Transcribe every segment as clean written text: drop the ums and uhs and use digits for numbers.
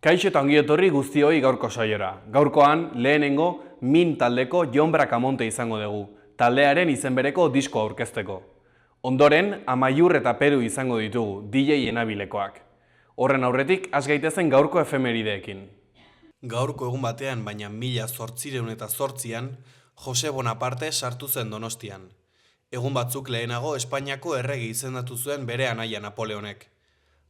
Kaixo eta ongi etorri guztioi gaurko saiora. Gaurkoan lehenengo Min taldeko Jon Bracamonte izango dugu, taldearen izen bereko diskoa aurkezteko. Ondoren, Amaiur eta Peru izango ditugu, DJ enabilekoak. Horren aurretik, has gaitezen gaurko efemerideekin. Gaurko egun batean, baina 1808an, Jose Bonaparte sartu zen Donostian. Egun batzuk lehenago Espainiako errege izendatu zuen bere anaia Napoleonek.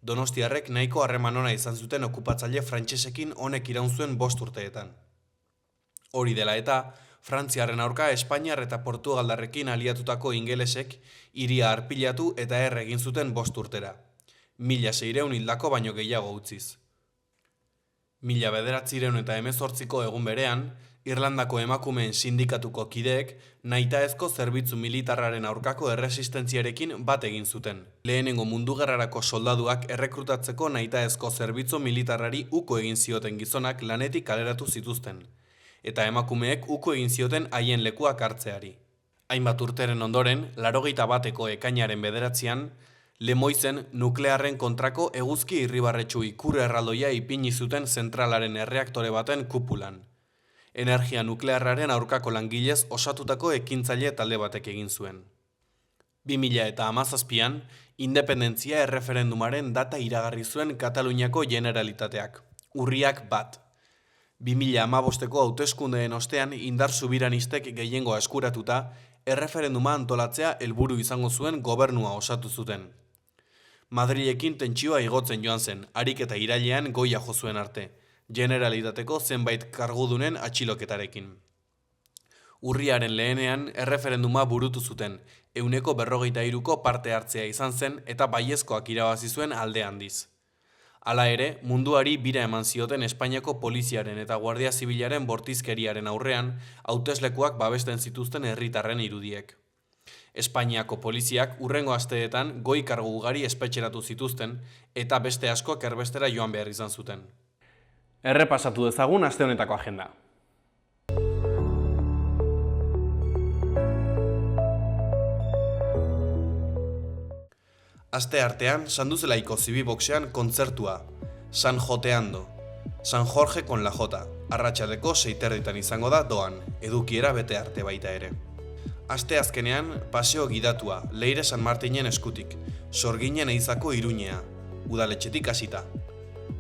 Donostiarrek nahiko harreman ona izan zuten okupatzaile frantsesekin honek iraun zuen 5 urteetan. Hori dela eta, Frantziarren aurka Espainiar eta Portugaldarrekin aliatutako ingelesek hiria arpilatu eta erre egin zuten 5 urtera. 1600 hildako baino gehiago utziz. 1918ko egun berean, Irlandako emakumeen sindikatuko kideek nahitaezko zerbitzu militarraren aurkako erresistentziarekin bat egin zuten. Lehenengo mundu gerrarako soldaduak errekrutatzeko nahitaezko zerbitzu militarrari uko egin zioten gizonak lanetik kaleratu zituzten, eta emakumeek uko egin zioten haien lekuak hartzeari. Hainbat urteren ondoren, 81eko ekainaren 9an, Lemoizen nuklearren kontrako eguzki irribarretsu ikur erraldoia ipini zuten zentralaren erreaktore baten kupulan. Energia nuklearraren aurkako langilez osatutako ekintzaile talde batek egin zuen. 2017an, independentzia erreferendumaren data iragarri zuen Kataluniako Generalitateak, urriak 1. 2015ko hauteskundeen ostean indar subiranistek gehiengoa eskuratuta, erreferenduma antolatzea helburu izango zuen gobernua osatu zuten. Madrilekin tentsioa igotzen joan zen, harik eta irailean goia jo zuen arte, Generalitateko zenbait kargudunen atxiloketarekin. Urriaren lehenean erreferenduma burutu zuten, 153ko parte hartzea izan zen eta baiezkoak irabazi zuen alde handiz. Hala ere, munduari bira eman zioten Espainiako poliziaren eta Guardia Zibilaren bortizkeriaren aurrean, hauteslekuak babesten zituzten herritarren irudiek. Espainiako poliziak hurrengo asteetan goi kargu ugari espetxeratu zituzten eta beste askok erbestera joan behar izan zuten. Errepasatu dezagun aste honetako agenda. Aste artean, Sanduzelaiko Zibiboxean kontzertua, San Joteando, San Jorge con la Jota, arratsaldeko 6:30 izango da doan, edukiera bete arte baita ere. Aste azkenean, paseo gidatua, Leire San Martinen eskutik, Sorginen Eizako Iruñea, udaletxetik hasita.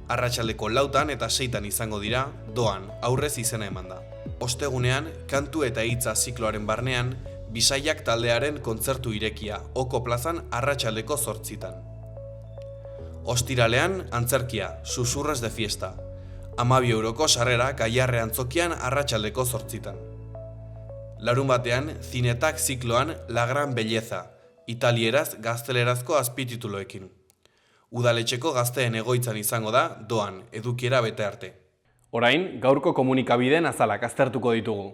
Arratsaldeko 4 eta 6 izango dira, doan, aurrez izena eman da. Ostegunean, kantu eta hitza zikloaren barnean, Bisaiak taldearen kontzertu irekia, Oko plazan arratsaldeko 8. Ostiralean, antzerkia, Susurres de fiesta. 12 euroko sarrera Gaiarre antzokian arratsaldeko 8. Larunbatean, Zinetak zikloan La Gran Belleza, italieraz gaztelerazko azpitituloekin. Udaletxeko gazteen egoitzan izango da, doan, edukiera bete arte. Orain, gaurko komunikabideen azalak aztertuko ditugu.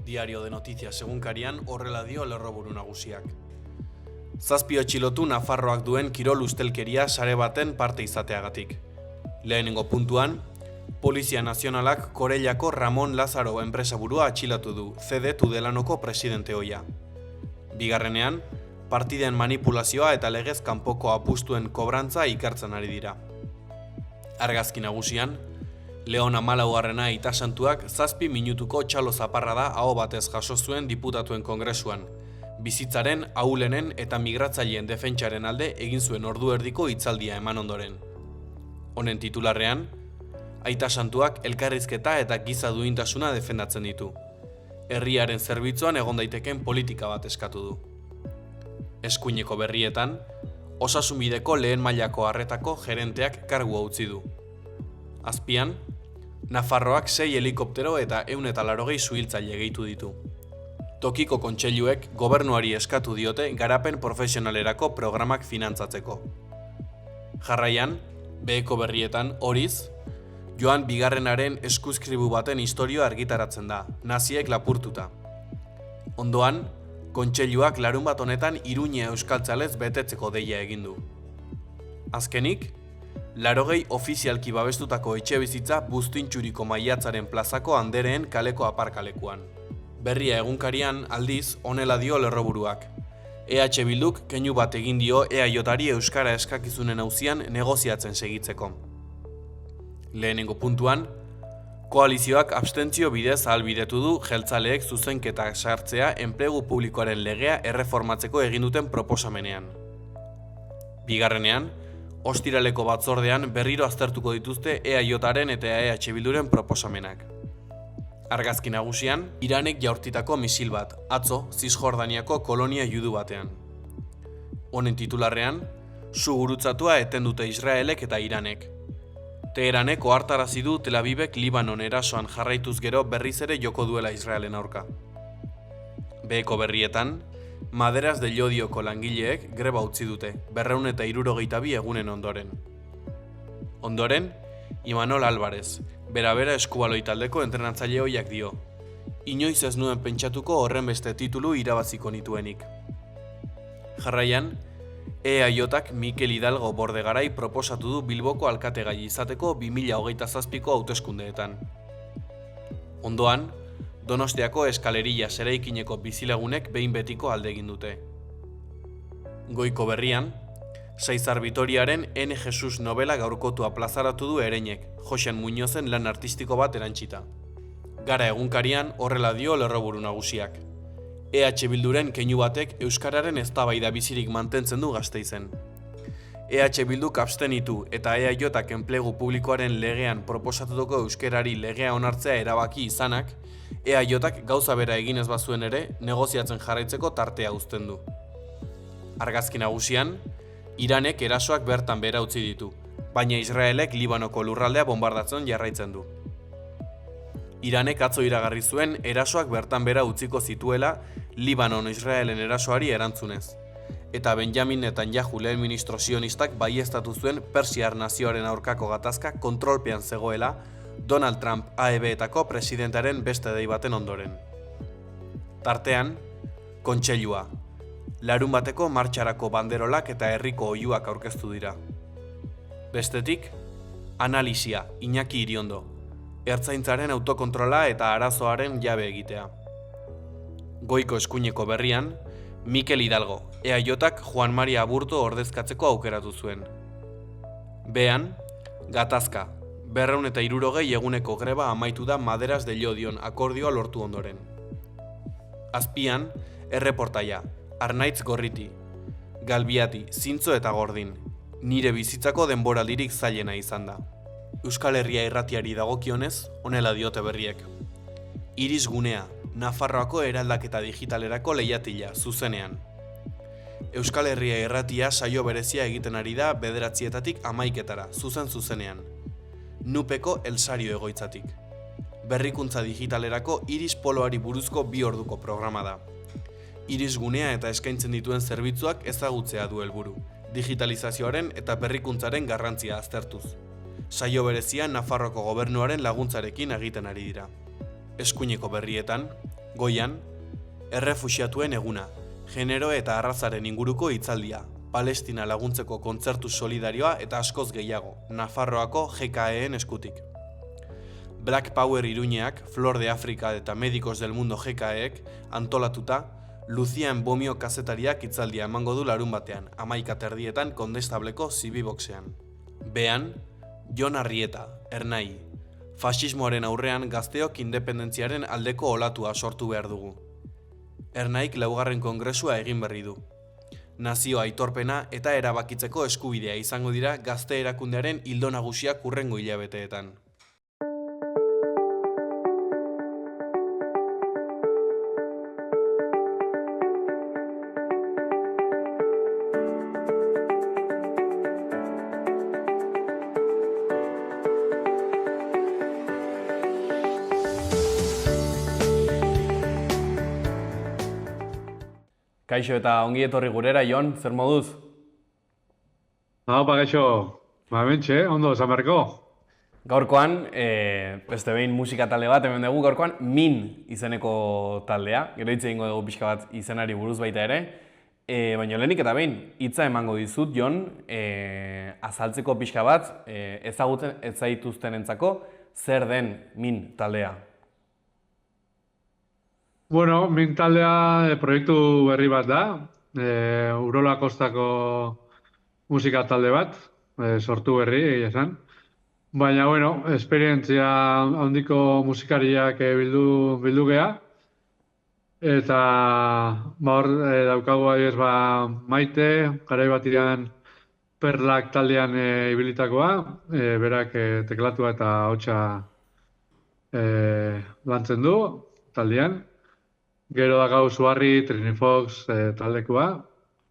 Diario de Noticias egunkarian horrela dio lerroburu nagusiak. 7 atxilotu Nafarroak duen kirol ustelkeria sare baten parte izateagatik. Lehenengo puntuan, Polizia Nazionalak Korellako Ramon Lazaro enpresaburua atxilatu du, CD Tudelanoko presidente ohia. Bigarrenean, partiden manipulazioa eta legez kanpoko apustuen kobrantza ikertzen ari dira. Argazki nagusian, Leon 14. itasantuak 7 minutuko txalo zaparrada aho batez jaso zuen diputatuen kongresuan, bizitzaren, ahulenen eta migratzaileen defentsaren alde egin zuen ordu erdiko hitzaldia eman ondoren. Honen titularrean, Aita santuak elkarrizketa eta giza duintasuna defendatzen ditu. Herriaren zerbitzuan egon daiteken politika bat eskatu du. Eskuineko berrietan, osasunbideko lehen mailako arretako gerenteak kargua utzi du. Azpian, Nafarroak 6 helikoptero eta 180 zuhiltzaile gehitu ditu. Tokiko kontseiluek gobernuari eskatu diote garapen profesionalerako programak finantzatzeko. Jarraian, beheko berrietan, horiz, Joan Bigarrenaren eskuskribu baten istorioa argitaratzen da, naziek lapurtuta. Ondoan, kontseiluak larunbat honetan Iruña euskaltzalez betetzeko deia egin du. Azkenik, 80 ofizialki babestutako etxebizitza Buztintxuriko Maiatzaren plazako Andereen kaleko aparkalekuan. Berria egunkarian aldiz honela dio lerroburuak. EH Bilduk keinu bat egin dio EAJari euskara eskakizunen auzian negoziatzen segitzeko. Lehenengo puntuan, koalizioak abstentzio bidez ahalbidetu du jeltzaleek zuzenketa sartzea enplegu publikoaren legea erreformatzeko egin duten proposamenean. Bigarrenean, ostiraleko batzordean berriro aztertuko dituzte EAJaren eta EH Bilduren proposamenak. Argazki nagusian, Iranek jaurtitako misil bat, atzo Zisjordaniako kolonia judu batean. Honen titularrean, su gurutzatua eten dute Israelek eta Iranek. Teheranek ohartarazi du Tel Avivek Libanon erasoan jarraituz gero berriz ere joko duela Israelen aurka. Beheko berrietan, Maderas de Llodioko langileek greba utzi dute, 262 egunen ondoren. Ondoren, Imanol Álvarez, bera eskubaloi taldeko entrenatzaile ohiak dio. Inoiz ez nuen pentsatuko horren beste titulu irabaziko nituenik. Jarraian, EAJak Mikel Hidalgo Bordegarai proposatu du Bilboko alkategai izateko 2027ko hauteskundeetan. Ondoan, Donostiako Eskalerilla eraikineko bizilagunek behin betiko alde egin dute. Goiko berrian, Saizar Vitoriaren N. Jesus novela gaurkotua plazaratu du Ereinek, Joxean Muñozen lan artistiko bat erantsita. Gara egunkarian horrela dio lerroburu nagusiak. EH Bilduren keinu batek euskararen eztabaida bizirik mantentzen du Gasteizen. EH Bilduk abstenitu eta EAJak enplegu publikoaren legean proposatutako euskerari legea onartzea erabaki izanak, EAJak gauza bera egin ez bazuen ere negoziatzen jarraitzeko tartea uzten du. Argazki nagusian, Iranek erasoak bertan behera utzi ditu, baina Israelek Libanoko lurraldea bombardatzen jarraitzen du. Iranek atzo iragarri zuen erasoak bertan behera utziko zituela Libanon-Israelen erasoari erantzunez, eta Benjamin Netanyahu lehen ministro sionistak baieztatu zuen Persiar nazioaren aurkako gatazka kontrolpean zegoela Donald Trump AEB-etako presidentaren beste dei baten ondoren. Tartean, kontseilua, larunbateko martxarako banderolak eta herriko oihuak aurkeztu dira. Bestetik, analisia, Iñaki Iriondo, ertzaintzaren autokontrola eta arazoaren jabe egitea. Goiko eskuineko berrian, Mikel Hidalgo, EAJak Juan Maria Aburto ordezkatzeko aukeratu zuen. Bean, gatazka, 260 eguneko greba amaitu da Maderas de Llodion akordioa lortu ondoren. Azpian, erreportaia, Arnaitz Gorriti, Galbiati, Zintzo eta Gordin, nire bizitzako denboraldirik zailena izan da. Euskal Herria irratiari dagokionez, honela diote berriek. Iris gunea, Nafarroako eraldaketa digitalerako lehiatila, zuzenean. Euskal Herria irratia saio berezia egiten ari da 9:00 11:00, zuzenean. Nupeko Elsario egoitzatik. Berrikuntza digitalerako Iris poloari buruzko 2 orduko programa da. Iris gunea eta eskaintzen dituen zerbitzuak ezagutzea du helburu, digitalizazioaren eta berrikuntzaren garrantzia aztertuz. Saio berezia Nafarroko gobernuaren laguntzarekin egiten ari dira. Eskuineko berrietan, goian, errefuxiatuen eguna, genero eta arrazaren inguruko hitzaldia, Palestina laguntzeko kontzertu solidarioa eta askoz gehiago, Nafarroako GKEen eskutik. Black Power Iruñeak, Flor de Afrika eta Médicos del Mundo GKEek antolatuta, Lucia Embomio kazetariak hitzaldia emango du larunbatean, 11:30 Kondestableko Zibiboxean. Bean, Jon Arrieta, Ernai. Faxismoaren aurrean gazteok independentziaren aldeko olatua sortu behar dugu. Ernaik 4. kongresua egin berri du. Nazio aitorpena eta erabakitzeko eskubidea izango dira gazte erakundearen ildo nagusiak hurrengo hilabeteetan. Kaixo eta ongi etorri gurera, Jon, zer moduz? Kaixo, mentxe, ondo, Samarko. Gaurkoan, beste behin musika talde bat, hemen dugu, gaurkoan Min izeneko taldea, gero hitz egingo dugu pixka bat izenari buruz baita ere, baina lehenik eta behin, hitza emango dizut, Jon, azaltzeko pixka bat, ezagutzen ez zaituztenentzako, zer den Min taldea? Bueno, Min taldea proiektu berri bat da. Urola Kostako musika talde bat, sortu berri, egia esan. Baina, bueno, esperientzia handiko musikariak bildu gea. Eta, ba, hor, daukagu adibidez, ba, Maite, garai batian Perlak taldean ibilitakoa, berak teklatua eta ahotsa lantzen du taldean. Gero dakau Suarri, Trinifox taldekoa,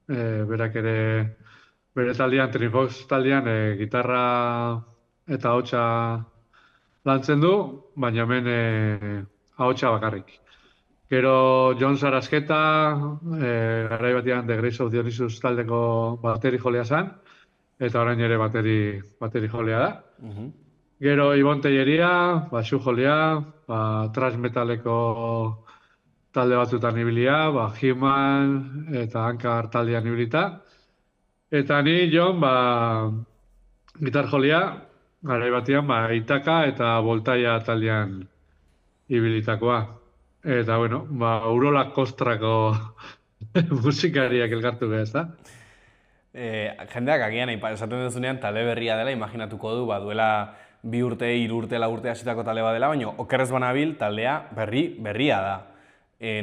berak ere bere taldean, Trinifox taldean, gitarra eta ahotsa lantzen du, baina hemen ahotsa bakarrik. Gero Jon Sarasketa, garai batean The Grace of Dionysus taldeko bateri jolea zen, eta orain ere bateri jolea da. Gero Ibon Telleria, basu jolea, thrash metaleko talde batzutan ibilia, He-Man eta Ankar taldean ibilita. Eta ni Jon, gitar jolea, garai batean, Itaka eta Voltaia taldean ibilitakoa. Eta, bueno, Urola Kostrako musikariak elkartu behar, ezta? Jendeak agian esaten duzunean talde berria dela, imaginatuko du, duela 2 urte, 3 urte, 4 urte hasitako talde bat dela, baina okerrez banabil taldea berria da.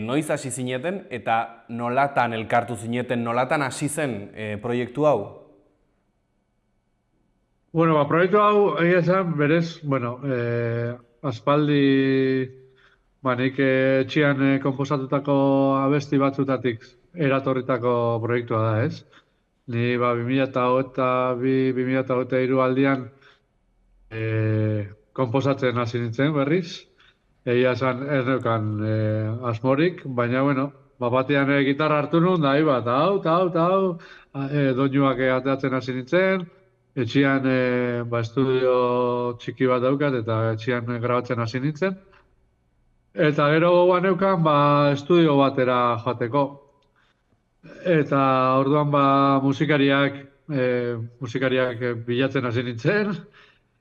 Noiz hasi zineten eta nolatan elkartu zineten, nolatan hasi zen proiektu hau? Bueno, proiektu hau egia esan berez, aspaldi nik etxean konposatutako abesti batzutatik eratorritako proiektua da, ez? Ni 2022-2023 aldian konposatzen hasi nintzen berriz. Egia esan ez neukan asmorik, baina, batean gitarra hartu nun, da, eta hau, doinuak ateatzen hasi nintzen, etxean estudio txiki bat daukat, eta etxean grabatzen hasi nintzen. Eta gero gogoan neukan, estudio batera joateko. Eta orduan musikariak bilatzen hasi nintzen,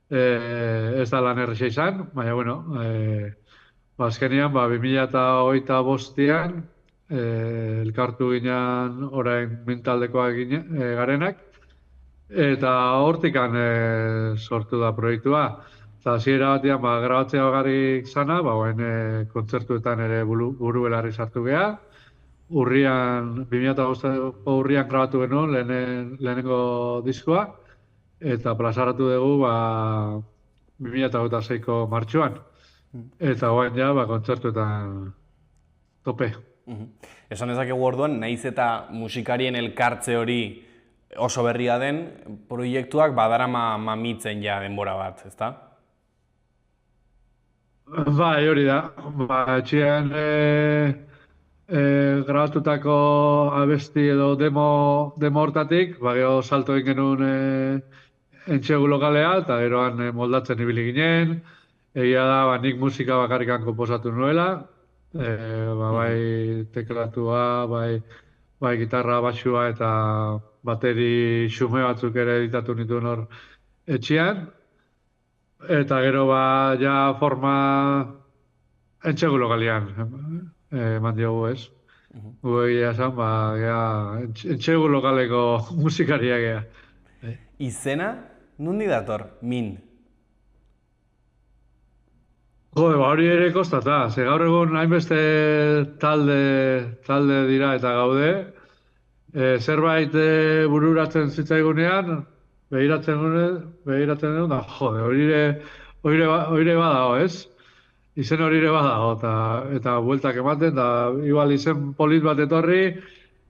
ez da lan erresa izan, baina, azkenean, 2025an elkartu ginen orain mintaldekoak garenak, eta hortikan sortu da proiektua. Eta hasiera batean grabatzea bakarrik zana, kontzertuetan ere buru belarri sartu geha. 2005ko urrian grabatu genuen lehenengo diskoa, eta plazaratu dugu 2026ko martxoan. Eta guain kontzertuetan tope. Esan dezakegu orduan, nahiz eta musikarien elkartze hori oso berria den, proiektuak badarama mamitzen ja denbora bat, ezta? Bai, hori da. Etxean grabatutako abesti edo demo hortatik, gero salto egin genuen entxegu lokalea, eta geroan moldatzen ibili ginen. Egia da, nik musika bakarrikan konposatu nuela, bai teklatua, bai gitarra, basua eta bateri xume batzuk ere editatu nituen hor etxean. Eta gero ja forma entxegu lokalian eman diogu, ez? Egia esan, entxegu lokaleko musikariak ea. Izena, nundi dator, Min? Hori ere kostata, ze gaur egun hainbeste talde dira eta gaude. Zerbait bururatzen zitzaigunean, begiratzen duen, da, hori badago, ez? Izen hori badago, eta bueltak ematen, eta igual izen polit bat etorri,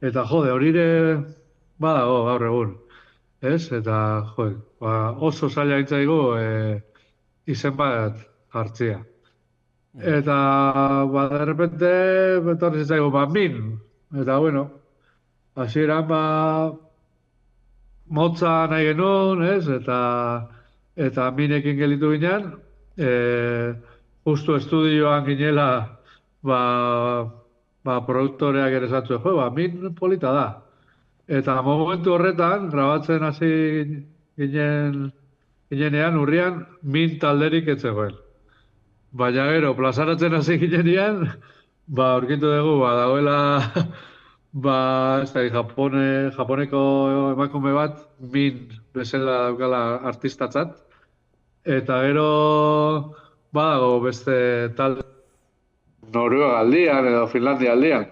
eta hori badago gaur egun, ez? Eta, oso zaila intzaigu izen bat hartzia. Eta, de repente, betorri zitzaigu, Min. Eta, hasieran, motza nahi genuen, ez? Eta Minekin gelitu ginen, justu estudioan ginela, produktoreak ere zantzu, Min polita da. Eta momentu horretan, grabatzen hasi ginenean, urrian, Min talderik ez zegoen. Baina gero, plazaratzen hasi ginenean, aurkitu dugu, dagoela Ez da, Japoneko emakume bat, min bezala daukala artistatzat, eta gero badago beste talde Noruega aldian edo Finlandia aldian.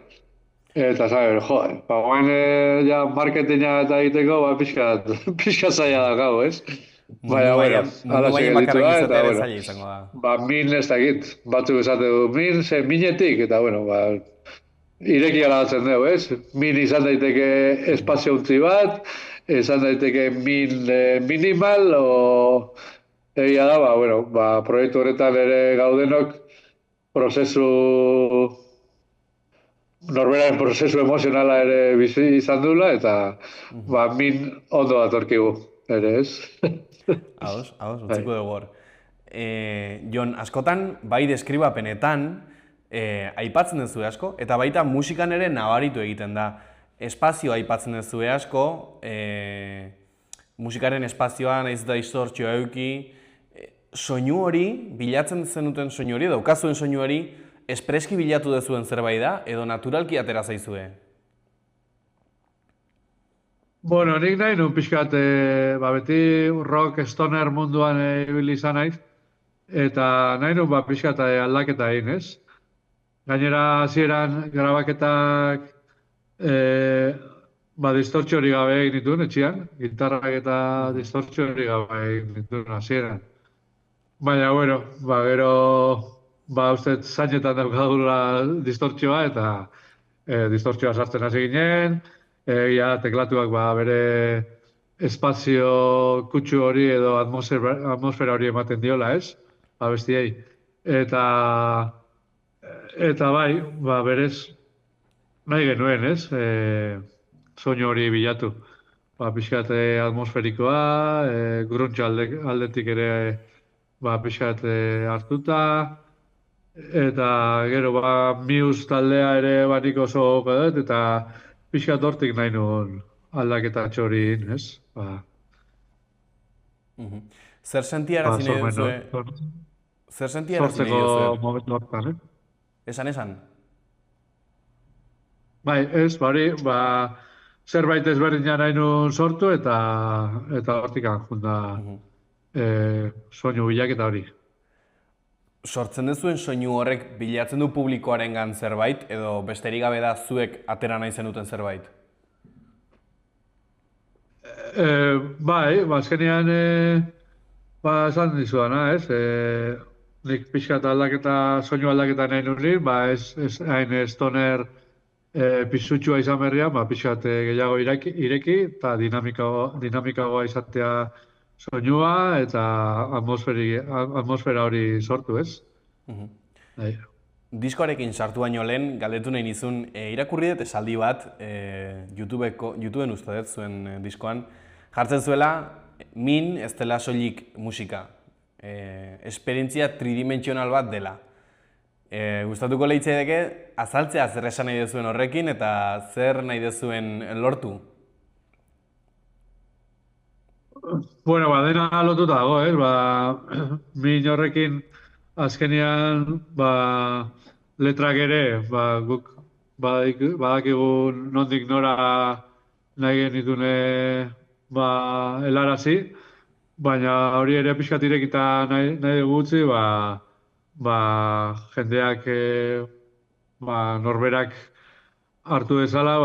Eta zabe, guain ja marketinga eta egiteko, pixka zaila da gau, ez? Baina, bueno, Mundu mailan gelditu bakarrik da, izatea eta, ere bueno, zaila izango da. min ez dakit, batzuk esate du, minetik, eta, bueno, ireki alatzen dugu, ez? Min izan daiteke espazio untzi bat, izan daiteke min minimal, egia da, bueno, proiektu horretan ere gaudenok, norberaren prozesu emozionala ere bizi izan dula, eta min ondo datorkigu, ere, ez? Ados, utziko dugu hor. Jon, askotan, bai deskribapenetan, aipatzen duzu asko, eta baita musikan ere nabaritu egiten da. Espazioa aipatzen duzu asko, musikaren espazioan ez da distortzioa eduki, soinu hori, bilatzen zenuten soinu hori, daukazuen soinu hori, espreski bilatu duzuen zerbait da, edo naturalki atera zaizue? Bueno, nik nahi nun pixkat, beti rock stoner munduan ibili izan naiz, eta nahi nun pixkat aldaketa egin, ez? Gainera hasieran grabaketak distortzio hori gabe egin dituen etxean, gitarrak eta distortzio hori gabe egin dituen hasieran. Baina, bueno, gero, uste zainetan daukadula distortzioa, eta distortzioa sartzen hasi ginen, teklatuak bere espazio kutsu hori edo atmosfera hori ematen diola, ez? Abestiei. Eta bai, berez, nahi genuen, ez? Soinu hori bilatu. Pixkat atmosferikoa, grunge aldetik ere pixkat hartuta, eta gero Muse taldea ere banik oso dut, eta pixkat hortik nahi nuen aldaketa txori, ez? Zer sentiarazi nahi duzue? Zer sentiarazi nahi duzue? Sortzeko momentu hortan, Esan? Bai, ez, zerbait ezberdina nahi nuen sortu, eta hortik junda soinu bilaketa hori. Sortzen duzuen soinu horrek bilatzen du publikoarengan zerbait, edo besterik gabe da zuek atera nahi zenuten zerbait? Bai, azkenean, esan dizudana, ez? Nik pixkat soinu aldaketa nahi nuen, ez hain stoner pizutxua izan berrian, pixkat gehiago ireki, eta dinamikagoa izatea soinua eta atmosfera hori sortu, ez? Diskoarekin sartu baino lehen, galdetu nahi nizun, irakurri dut esaldi bat, YouTubeen uste dut zuen diskoan, jartzen zuela, min ez dela soilik musika, esperientzia tridimentsional bat dela. Gustatuko lehitzea azaltzea zer esan nahi duzuen horrekin eta zer nahi duzuen lortu? Bueno, dena lotuta dago, ez? Min horrekin azkenean, letrak ere, guk badakigu nondik nora nahi genitune helarazi, baina hori ere pixkat irekita nahi dugu utzi, jendeak norberak hartu dezala,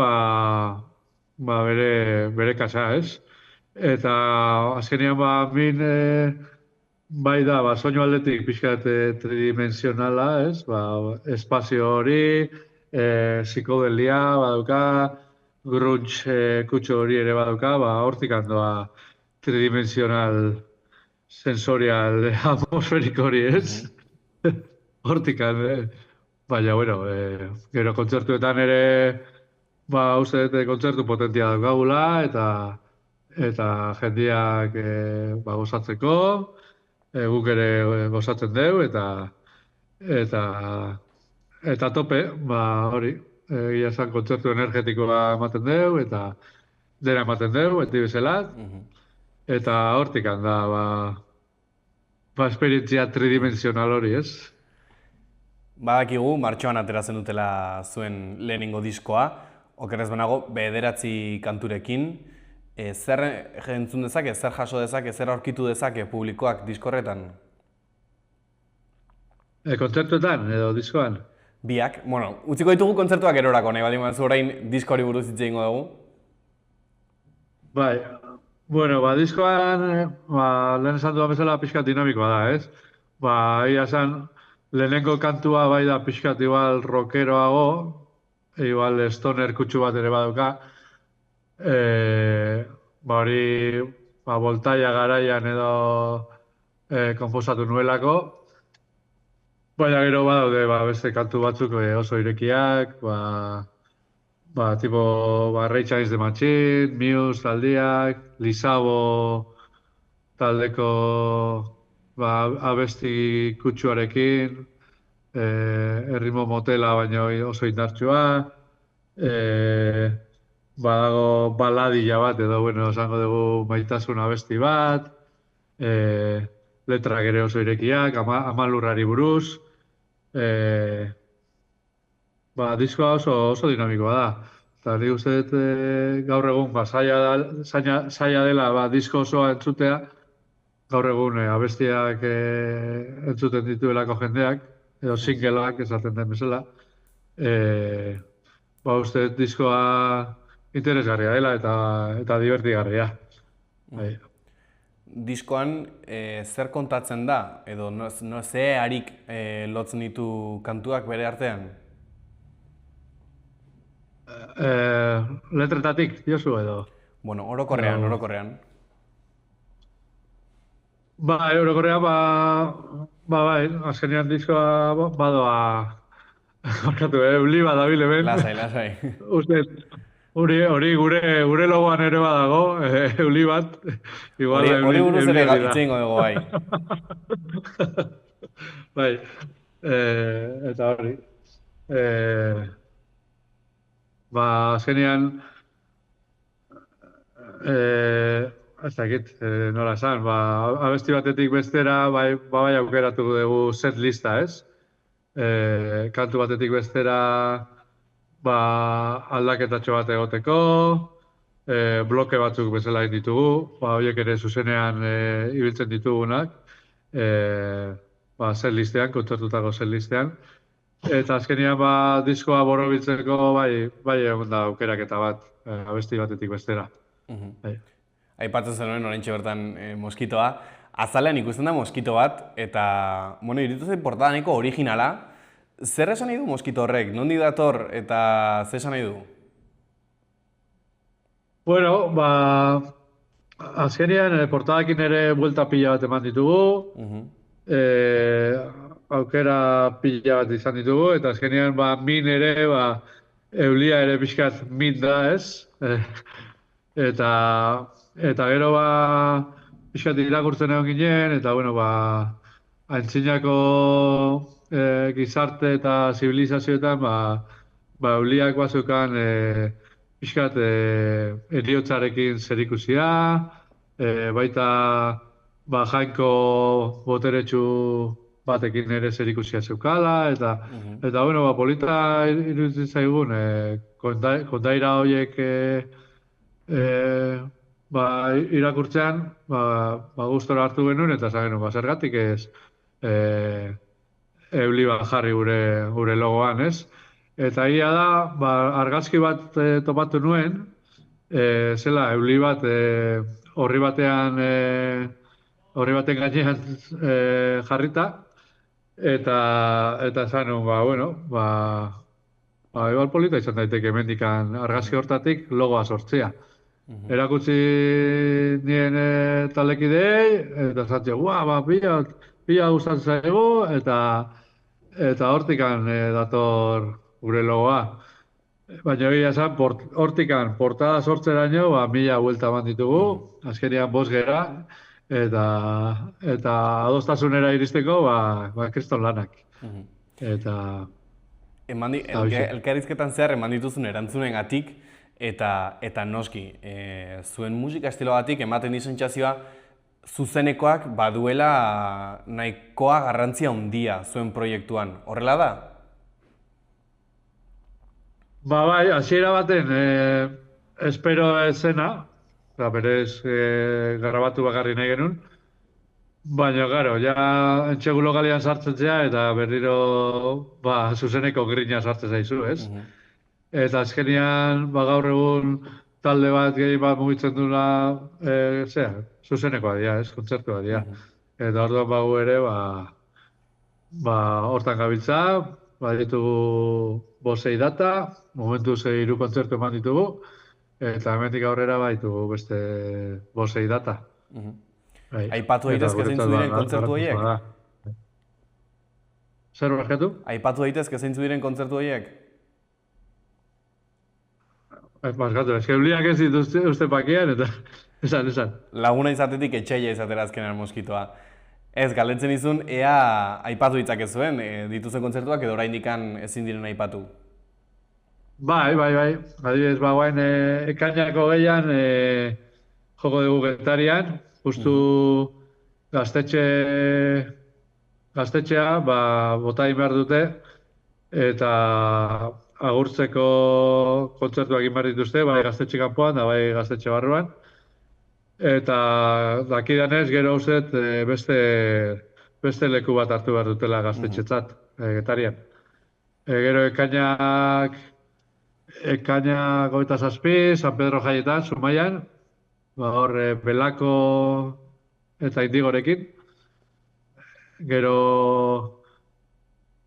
bere kasa, ez? Eta azkenean min bai da, soinu aldetik pixkat tridimensionala, ez? Espazio hori, psikodelia baduka, grunge kutxo hori ere baduka, hortik handoa tridimensional sensorial atmosferiko hori, ez? Hortik baina, bueno, gero kontzertuetan ere, uste dut kontzertu potentia daukagula, eta jendeak gozatzeko, guk ere gozatzen dugu, eta tope, hori, egia esan kontzertu energetikoa ematen dugu, eta dena ematen dugu, beti bezala, eta hortik handa, esperientzia tridimensional hori, ez? Badakigu, martxoan ateratzen dutela zuen lehenengo diskoa. Okerrez banago, 9 kanturekin, zer entzun dezake, zer jaso dezake, zer aurkitu dezake publikoak diskorretan? Kontzertuetan edo diskoan? Biak, bueno, utziko ditugu kontzertuak erorako, nahi baldin baduzu orain diskoari buruz hitz egingo dugu. Bai, bueno, diskoan, lehen esan duan bezala pixkat dinamikoa da, ez? Ia esan, lehenengo kantua bai da pixkat igual rockeroago, igual stoner kutsu bat ere baduka. Hori, Voltaia garaian edo konposatu nuelako. Baina gero badaude beste kantu batzuk oso irekiak, tipo, Rage Against the Machine, Muse taldiak, Lizabo taldeko abesti kutsuarekin, erritmo motela baina oso indartsua, badago baladilla bat edo, bueno, esango dugu maitasun abesti bat, letrak ere oso irekiak, amalurrari buruz, diskoa oso dinamikoa da. Eta nik uste dut gaur egun zaila dela disko osoa entzutea, gaur egun abestiak entzuten dituelako jendeak, edo singleak esaten den bezala. Uste dut diskoa interesgarria dela eta divertigarria. Bai. Diskoan zer kontatzen da, edo ze harik lotzen ditu kantuak bere artean? Letretatik, diozu edo? Bueno, orokorrean. Orokorrean, bai, azkenean diskoa badoa, euli badabile ben. Lasai. Uste, hori gure logoan ere badago, euli bat. Hori buruz ere itxeingo dugu, bai. Bai, eta hori. Azkenean, ez dakit, nola esan, abesti batetik bestera, bai aukeratu dugu set lista, ez? Kantu batetik bestera, aldaketatxo bat egoteko, bloke batzuk bezala ditugu, horiek ere zuzenean ibiltzen ditugunak, set listean, kontzertutako set listean. Eta azkenean diskoa borobiltzeko bai egon da aukeraketa bat, abesti batetik bestera. Aipatzen zenuen oraintxe bertan moskitoa. Azalean ikusten da moskito bat, eta, bueno, iruditu zen portada nahiko originala. Zer esan nahi du moskito horrek? Nondik dator eta zer esan nahi du? Bueno, azkenean portadakin ere buelta pila bat eman ditugu. Aukera pila bat izan ditugu, eta azkenean min ere, eulia ere pixkat min da, ez? Eta gero pixkat irakurtzen egon ginen, eta bueno, antzinako gizarte eta zibilizazioetan, euliak bazukan pixkat eriotzarekin zerikusia, baita jainko boteretsu batekin ere zerikusia zeukala, eta bueno, polita iruditzen zaigun, kondaira horiek irakurtzean, gustora hartu genuen, eta esan genuen, zergatik ez euli bat jarri gure logoan, ez? Eta egia da, argazki bat topatu nuen, zela euli bat horri baten gainean jarrita, eta esan nuen, bueno, igual polita izan daiteke hemendikan argazki hortatik logoa sortzea. Erakutsi nien talekidei, eta esatzen, pila gustatzen zaigu, eta hortikan dator gure logoa. Baina egia esan, hortikan portada sortzeraino, 1000 buelta eman ditugu, azkenean 5 gera, eta adostasunera iristeko, kriston lanak. Elkarrizketan zehar eman dituzun erantzunengatik, eta noski, zuen musika estiloagatik ematen di sentsazioa zuzenekoak baduela nahikoa garrantzia handia zuen proiektuan. Horrela da? Ba, bai, hasiera baten, espero ez zena, berez grabatu bakarri nahi genuen, baina, garo, ja entxegulo galean sartzen zea, eta berriro, zuzeneko grina sartzen zaizu, ez? Eta azkenean, gaur egun talde bat gehi bat mugitzen duela, zuzenekoa dira, ez? Kontzertua dira. Eta orduan bagu ere, hortan gabiltza, ditugu bosei data, momentuz 3 kontzertu eman ditugu, eta hemendik aurrera ditugu beste bosei data. Bai. Aipatu Eta daitezke zeintzu guretzat diren kontzertu horiek? garrantzitsua da. Zer barkatu? Aipatu daitezke zeintzu diren kontzertu horiek? Barkatu, eske euliak ez dituzte uste pakean, eta esan. Laguna izatetik etxeia izatera azkenean moskitoa. Ez, galdetzen izun, ea aipatu ditzakezuen, dituzen kontzertuak edo oraindikan ezin diren aipatu. Bai. Adibidez, guain ekainako gehian joko dugu Getarian, justu gaztetxea, bota egin behar dute, eta agurtzeko kontzertuak egin behar dituzte, bai gaztetxe kanpoan, da bai gaztetxe barruan. Eta dakidanez, gero uzet beste leku bat hartu behar dutela gaztetxetzat, Getarian. Gero ekainak 27, San Pedro jaietan, Zumaian, hor Belako eta Indigorekin. Gero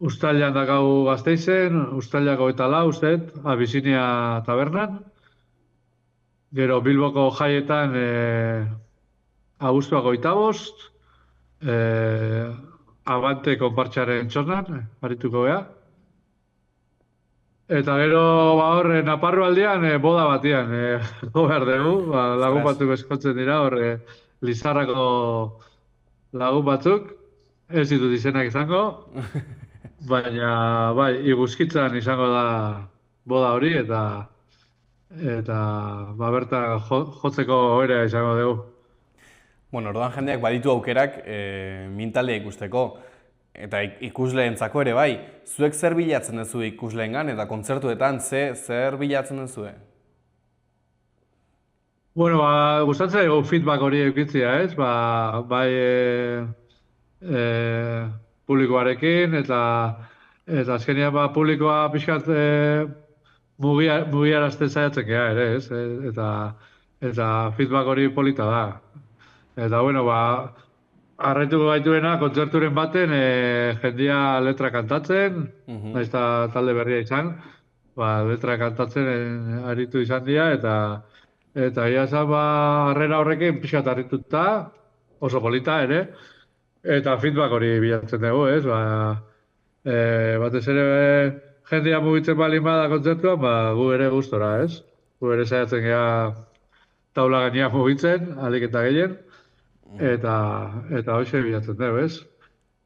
Uztailan dakau Gasteizen, Uztailako 24, uzet, Abisinia tabernan. Gero Bilboko jaietan abuztuak 25, Abante konpartxaren txornan, arituko geha. Eta gero, hor, Naparro aldean, boda batian, jo behar dugu, lagun batzuk eskotzen dira, hor, Lizarrako lagun batzuk, ez ditut izenak izango, baina, bai, Iguzkitzan izango da boda hori, eta bertan jotzeko oherea izango dugu. Bueno, orduan jendeak baditu aukerak mintaldea ikusteko, eta ikusleentzako ere bai. Zuek zer bilatzen duzu ikusleengan eta kontzertuetan zer bilatzen duzu? Bueno, gustatzen dugu feedback hori eukitzia, ez? Bai publikoarekin, eta azkenean publikoa pixkat mugiarazten saiatzen gea ere, ez? Eta feedback hori polita da. Eta, bueno, harrituko gaituena, kontzerturen baten, jendia letra kantatzen, naiz eta talde berria izan, letra kantatzen aritu izan dira, eta ia zan, harrera horrekin pixkat harrituta, oso polita ere, eta feedback hori bilatzen dugu, ez? Batez ere jendia mugitzen balin bada kontzertuan, gu ere gustora, ez? Gu ere saiatzen gea taula gainean mugitzen, ahalik eta gehien, eta hoxe bilatzen dugu, ez?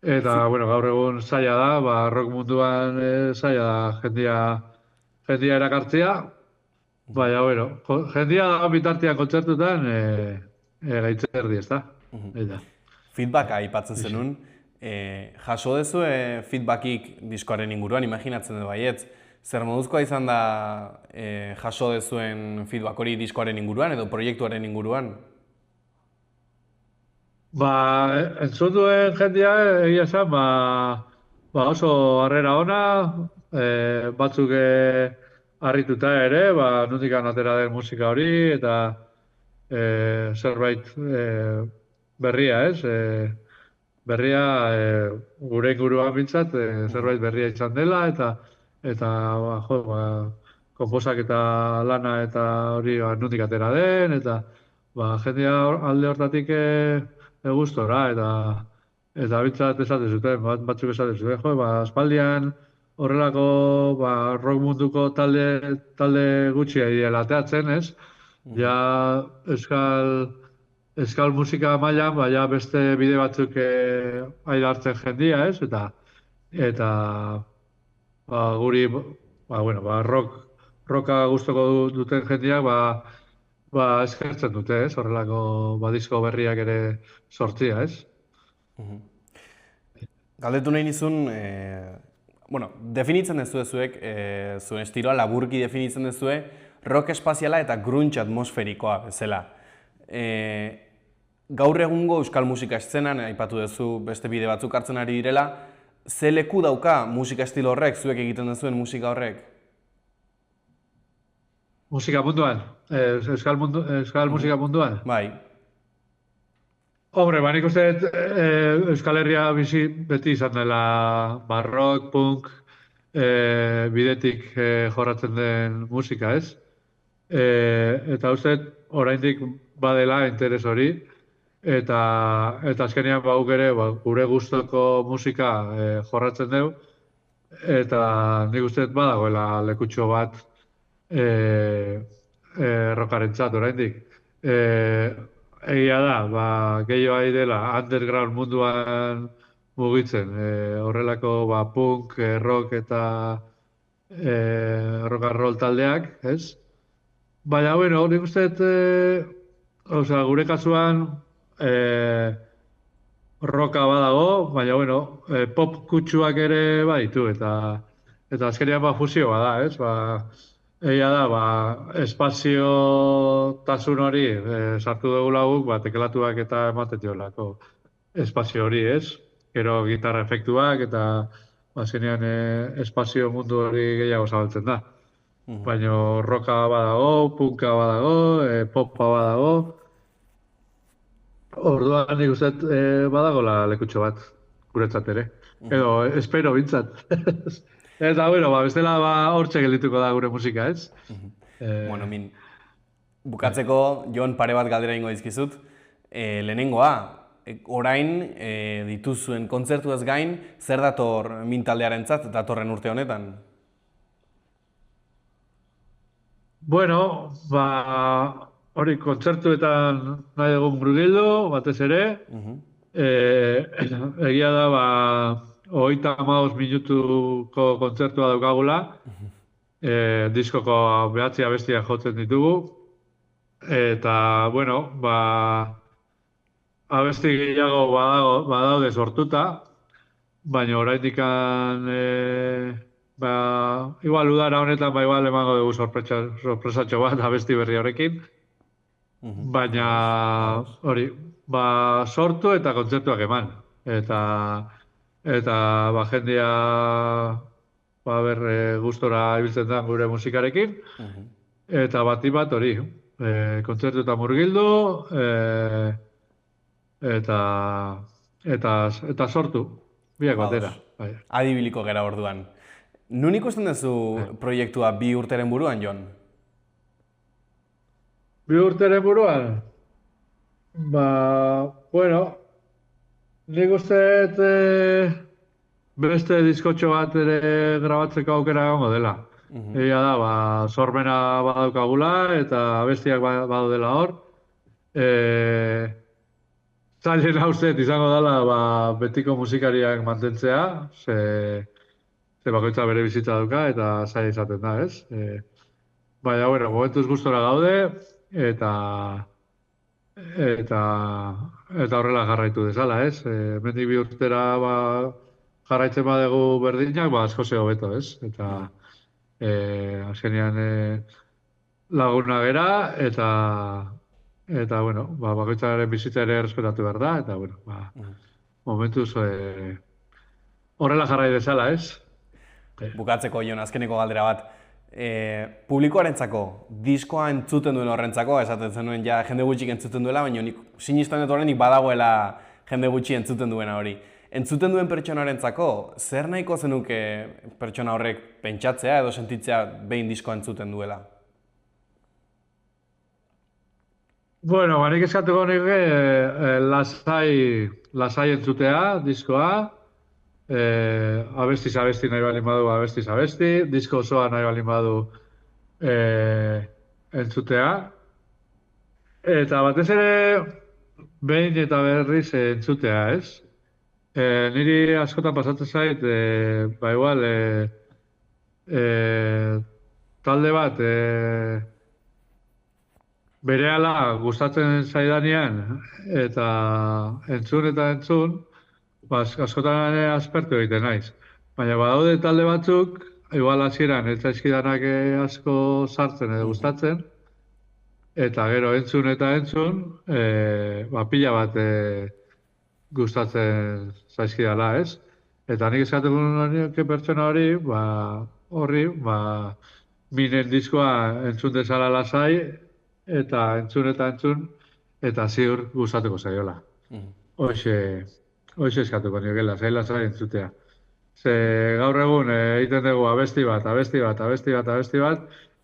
Eta, bueno, gaur egun zaila da, rock munduan zaila da jendia erakartzea, baina, bueno, jendia da bitartean kontzertutan gaitzen erdi, ez da? Feedbacka aipatzen zenun, jaso dezu feedbackik diskoaren inguruan, imaginatzen dut baietz. Zer moduzkoa izan da jaso dezuen feedback hori diskoaren inguruan edo proiektuaren inguruan? Entzun duen jendia egia esan, oso harrera ona, batzuk harrituta ere, nondik atera den musika hori, eta zerbait berria, ez? Berria gure inguruan bintzat, zerbait berria izan dela, eta konposak eta lana eta hori nondik atera den, eta jendia alde hortatik gustora, eta bintzat esaten zuten, batzuk esaten zuten, aspaldian horrelako rock munduko talde gutxi dela ateatzen, ez? Ja euskal musika mailan, ja beste bide batzuk aira hartzen jendia, ez? Eta guri, rocka gustoko duten jendiak, eskertzen dute, ez? Horrelako disko berriak ere sortzia, ez? Galdetu nahi nizun, bueno, definitzen dezue zuek, zuen estiloa laburki definitzen dezue, rock espaziala eta grunge atmosferikoa bezala. Gaur egungo euskal musika eszenan, aipatu duzu beste bide batzuk hartzen ari direla, ze leku dauka musika estilo horrek, zuek egiten duzuen musika horrek? Musika munduan, euskal musika munduan. Bai. Hombre, nik uste dut Euskal Herria beti izan dela barrock, punk, bidetik jorratzen den musika, ez? Eta uste dut oraindik badela interes hori, eta azkenean bauk ere gure gustoko musika jorratzen dugu, eta nik uste dut badagoela lekutxo bat rockarentzat oraindik. Egia da, gehiago ari dela underground munduan mugitzen, horrelako punk, rock eta rock and roll taldeak, ez? Baina, bueno, nik uste dut, gure kasuan rocka badago, baina, bueno, pop kutsuak ere baditu, eta azkenean fusioa da, ez? Egia da, espazio tasun hori sartu dugu laguk, teklatuak eta ematen diolako espazio hori, ez? Gero gitarra efektuak eta azkenean espazio mundu hori gehiago zabaltzen da. Baina rocka badago, punka badago, popa badago. Orduan nik uste badagola lekutxo bat, guretzat ere. Edo, espero bintzat. Eta, bueno, bestela hortxe geldituko da gure musika, ez? Bueno, bukatzeko, Jon, pare bat galdera ingo dizkizut. Lehenengoa, orain dituzuen kontzertuaz gain, zer dator min taldearentzat datorren urte honetan? Bueno, hori kontzertuetan nahi dugun Murgildu, batez ere. Egia da, 35 minutuko kontzertua daukagula, diskoko 9 abestiak jotzen ditugu, eta, bueno, abesti gehiago badaude sortuta, baina oraindik igual udara honetan, igual emango dugu sorpresatxo bat abesti berri horrekin, baina hori, sortu eta kontzertuak eman, eta jendea gustora ibiltzen da gure musikarekin, eta bat hori, kontzertu eta murgildu, eta sortu, biak batera. Adibiliko gera orduan. Nun ikusten duzu proiektua 2 urteren buruan, Jon? 2 urteren buruan? Bueno, nik uste beste diskotxo bat ere grabatzeko aukera egongo dela. Egia da, sormena badaukagula eta abestiak badaudela hor. Zailena uste izango dela betiko musikariak mantentzea, ze bakoitza bere bizitza dauka eta zaila izaten da, ez? Baina, bueno, momentuz gustora gaude eta horrela jarraitu dezala, ez? Mendik 2 urtera jarraitzen badugu berdinak, asko ze hobeto, ez? Eta azkenean laguna gera eta bueno, bakoitzaren bizitza ere errespetatu behar da, eta bueno, momentuz horrela jarrai dezala, ez? Bukatzeko, Jon, azkeneko galdera bat. Publikoarentzako, diskoa entzuten duen horrentzako, esaten zenuen ja jende gutxik entzuten duela, baina nik sinistan dut horrenik badagoela jende gutxi entzuten duena hori. Entzuten duen pertsonarentzako, zer nahiko zenuke pertsona horrek pentsatzea edo sentitzea behin diskoa entzuten duela? Bueno, nik eskatuko nuke lasai entzutea diskoa, abestiz abesti nahi balin badu abestiz abesti, disko osoa nahi balin badu entzutea. Eta batez ere behin eta berriz entzutea, ez? Niri askotan pasatzen zait, igual, talde bat berehala gustatzen zaidanean eta entzun, askotan ere aspertu egiten naiz. Baina badaude talde batzuk, igual hasieran ez zaizkidanak asko sartzen edo gustatzen, eta gero entzun eta entzun, pila bat gustatzen zaizkidala, ez? Eta nik eskatuko nioke pertsona hori, minen diskoa entzun dezala lasai, eta entzun, eta ziur gustatuko zaiola. Hoxe eskatuko nioke lasai entzutea. Ze gaur egun egiten dugu abesti bat,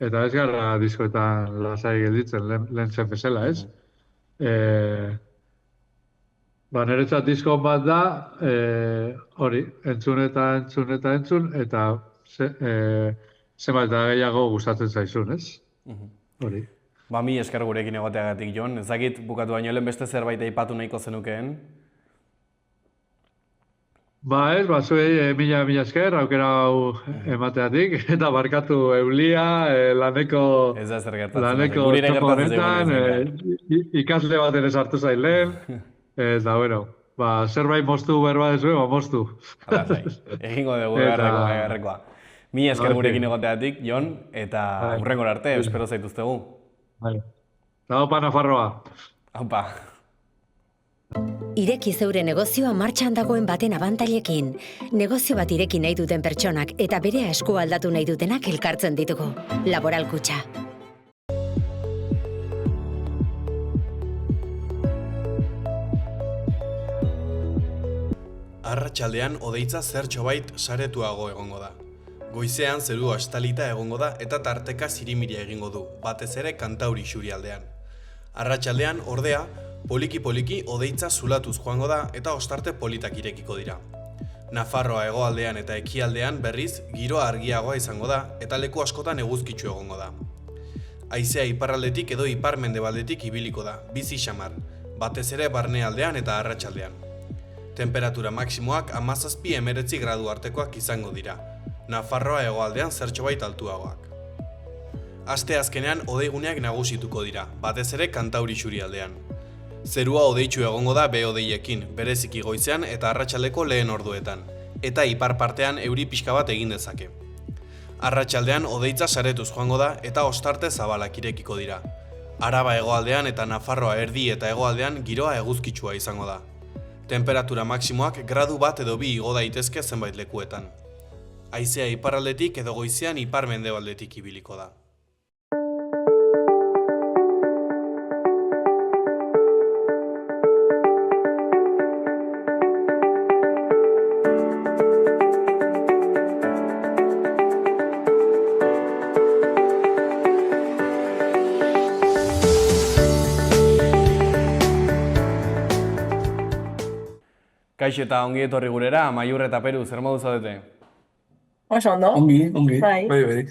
eta ez gara diskoetan lasai gelditzen lehen zen bezala, ez? Niretzat disko bat da, hori, entzun, eta zenbat eta gehiago gustatzen zaizun, ez? Hori. Mi esker gurekin egoteagatik, Jon. Ez dakit bukatu baino lehen beste zerbait aipatu nahiko zenukeen. Zuei mila esker, aukera hau emateatik, eta barkatu eulia, laneko Ez da zer gertatzen. Gurire gertatzen honetan, ikasle baten ez hartu zain lehen, eta zerbait moztu berba dezu, moztu. Alasai, egingo dugu beharrekoa. Mila esker gurekin egoteatik, Jon, eta hurrengor arte, espero zaituztegu. Eta opa Nafarroa. Aupa. Ireki zeure negozioa martxan dagoen baten abantailekin. Negozio bat ireki nahi duten pertsonak eta bere esku aldatu nahi dutenak elkartzen ditugu. Laboral Kutxa. Arratsaldean hodeitza zertxobait saretuago egongo da. Goizean zerua estalita egongo da eta tarteka zirimiria egingo du, batez ere Kantauri isurialdean. Arratsaldean, ordea, poliki-poliki hodeitza zulatuz joango da eta ostarte politak irekiko dira. Nafarroa hegoaldean eta ekialdean berriz giroa argiagoa izango da eta leku askotan eguzkitsu egongo da. Haizea iparraldetik edo ipar-mendebaldetik ibiliko da, bizi xamar, batez ere barnealdean eta arratsaldean. Temperatura maksimoak 17-19 gradu artekoak izango dira, Nafarroa hegoaldean zertxobait altuagoak. Aste azkenean hodeiguneak nagusituko dira, batez ere Kantauri isurialdean. Zerua hodeitsu egongo da behe-hodeiekin, bereziki goizean eta arratsaldeko lehen orduetan, eta ipar partean euri pixka bat egin dezake. Arratsaldean hodeitza saretuz joango da eta ostarte zabalak irekiko dira. Araba hegoaldean eta Nafarroa erdi eta hegoaldean giroa eguzkitsua izango da. Temperatura maksimoak gradu bat edo 2 igo daitezke zenbait lekuetan. Haizea iparraldetik edo goizean ipar-mendebaldetik ibiliko da. Kaixo eta ongi etorri gurera, Amaiur eta Peru, zer modu zaudete? Oso ondo. Ongi, Bai. bai.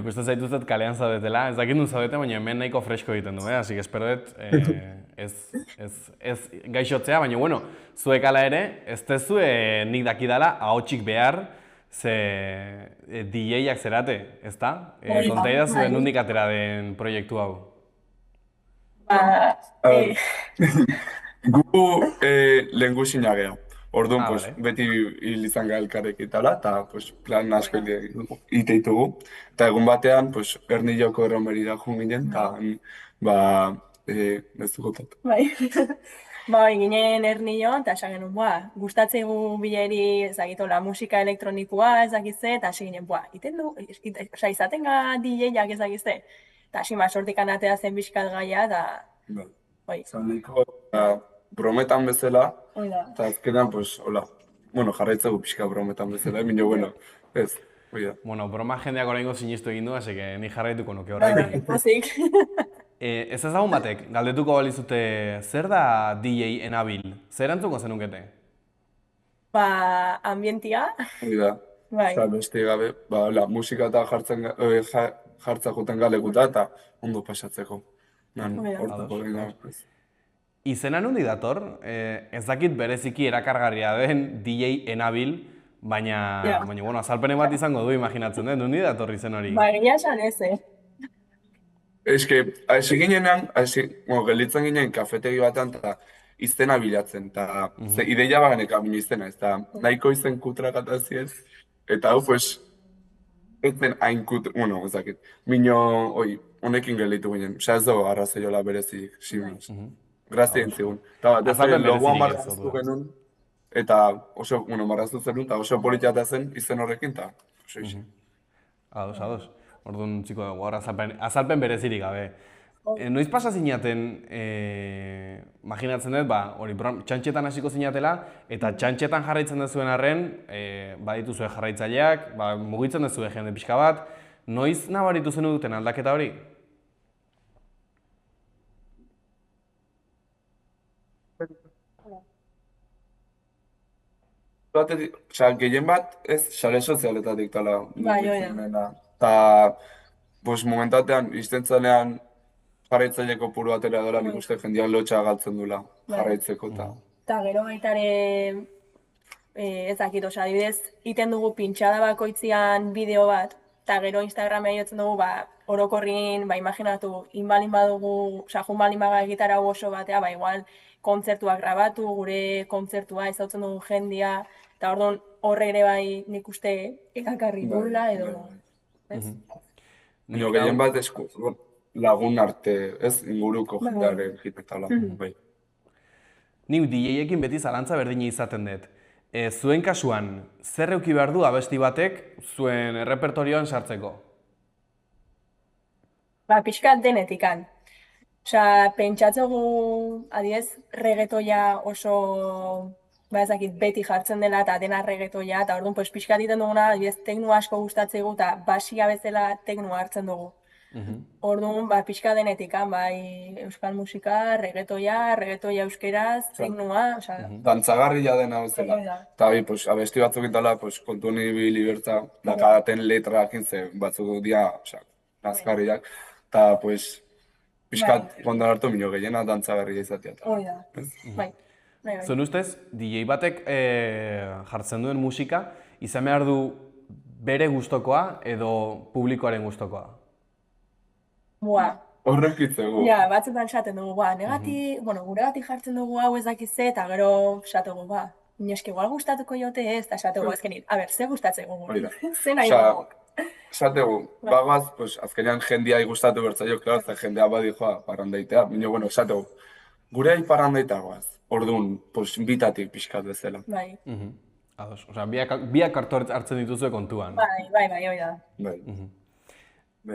Ikusten zaituztet kalean zaudetela, ez dakit nun zaudete, baina hemen nahiko fresko egiten du, así que espero dut ez gaixotzea, baina bueno, zuek ala ere, ez tezue nik dakidala ahotsik behar, ze DJ-ak zerate, ezta? Konta idazue nondik atera den proiektu hau? Gu lehengusina geha. Orduan, vale. beti hil izan gara elkarrekitala, eta plan asko iteitugu. Eta egun batean, Ernilloko erromerira joan ginen, eta ez dugotat. Bai, ginen Ernillo, eta esan genuen, gustatzen gu bileri, ezagitola, musika elektronikoa ezagitze, eta hasi ginen, iten du, izaten ga DJ-ak ezagitze. Eta hasi sortik anatea zen bizkat gaia, eta... Zaneko, brometan bezala, eta azkenean, jarraitzegu pixka brometan bezala, ez, oida. Bueno, broma jendeak oraingo sinistu egin du, así que ni jarraituko nuke horrekin. Pozik. Ez ezagun batek, galdetuko balizute, zer da DJ enabil? Zer antzuko zenukete? Ambientia. Oida, beste gabe, musika eta jartza joten galekuta, eta ondo pasatzeko. Izena nundi dator, ez dakit bereziki erakargarria den DJ enabil, baina azalpene bat izango du imaginatzen den, nundi dator izen hori? Egia esan ez, Ez que, gelditzen ginen kafetegi batean, eta izena bilatzen, eta ideia baganekan bine izena, ez da nahiko izen kutrakataziez, eta hau, pues, etzen hain bueno, ezakit, mino, honekin gelditu ginen, osea ez dago arrazoiola berezik, simuz. Grazia entzigun. Eta bat, ez Azalpen logoa berezirik ez marraztu dut. genuen, eta oso, marraztu zenun, eta oso politiata zen izen horrekin, eta oso izi. Ados. Orduan, txiko, gaur azalpen berezirik gabe. Noiz pasa zinaten, imaginatzen dut, hori txantxetan hasiko zinatela, eta txantxetan jarraitzen duzuen arren, badituzue jarraitzaileak, mugitzen duzue jende pixka bat, noiz nabaritu zen duten aldaketa hori? Osea, gehien bat, ez, sare sozialetatik tala. Bai, hori da. Eta, pues, momentatean, iztentzanean jarraitzaileko puru atera dola, nik uste jendean lotxa galtzen dula jarraitzeko, eta... Eta gero baita ere, ez dakit, osea, adibidez, iten dugu pintxada bakoitzian bideo bat, eta gero Instagramea jotzen dugu, orokorrin, imaginatu, inbalin badugu, osea, jun balin baga gitarra oso batea, igual, kontzertuak grabatu, gure kontzertua ezautzen dugu jendia, eta orduan horre ere bai nik uste erakarri dula edo, ez? Nio, gehien bat lagun arte, ez, inguruko jendearen jitetala, bai. Nik DJ-ekin beti zalantza berdina izaten dut. Zuen kasuan, zer euki behar du abesti batek zuen errepertorioan sartzeko? Pixkat denetikan. Osea, pentsatzegu, adibidez, reggaetoia oso, ezakit, beti jartzen dela eta dena reggaetoia, eta orduan, pixkat egiten duguna, adibidez, tekno asko gustatzegu eta basia bezala tekno hartzen dugu. Orduan, pixka denetikan, euskal musika, reggaetoia euskeraz, teknoa, osea... Dantzagarria dena bezala. Eta abesti batzuk intala, kontu nibi libertza, dakadaten letrakin ze batzuk dia, osea, nazgarriak. Eta, pixkat kondan hartu minio gehiena dantzagarria izatea. Hoi da, bai. Zuen ustez, DJ batek jartzen duen musika, izan behar du bere gustokoa edo publikoaren gustokoa? Horrek itzegu. Ja, batzutan esaten dugu, guregatik jartzen dugu hau ez dakitze, eta gero esategu, inoeski igual gustatuko jote ez, eta esategu azkenin, ze gustatzegu gure, ze nahi dugu. Esategu, bagaz, azkenean jendeai gustatu bertzaio, klar, eta jendea badi joa parrandaitea, esategu, gureai parrandaitagoaz, orduan, bitatik pixkat bezala. Bai. Ados, osea, biak hartu hartzen dituzue kontuan. Bai, hoi da. Bai.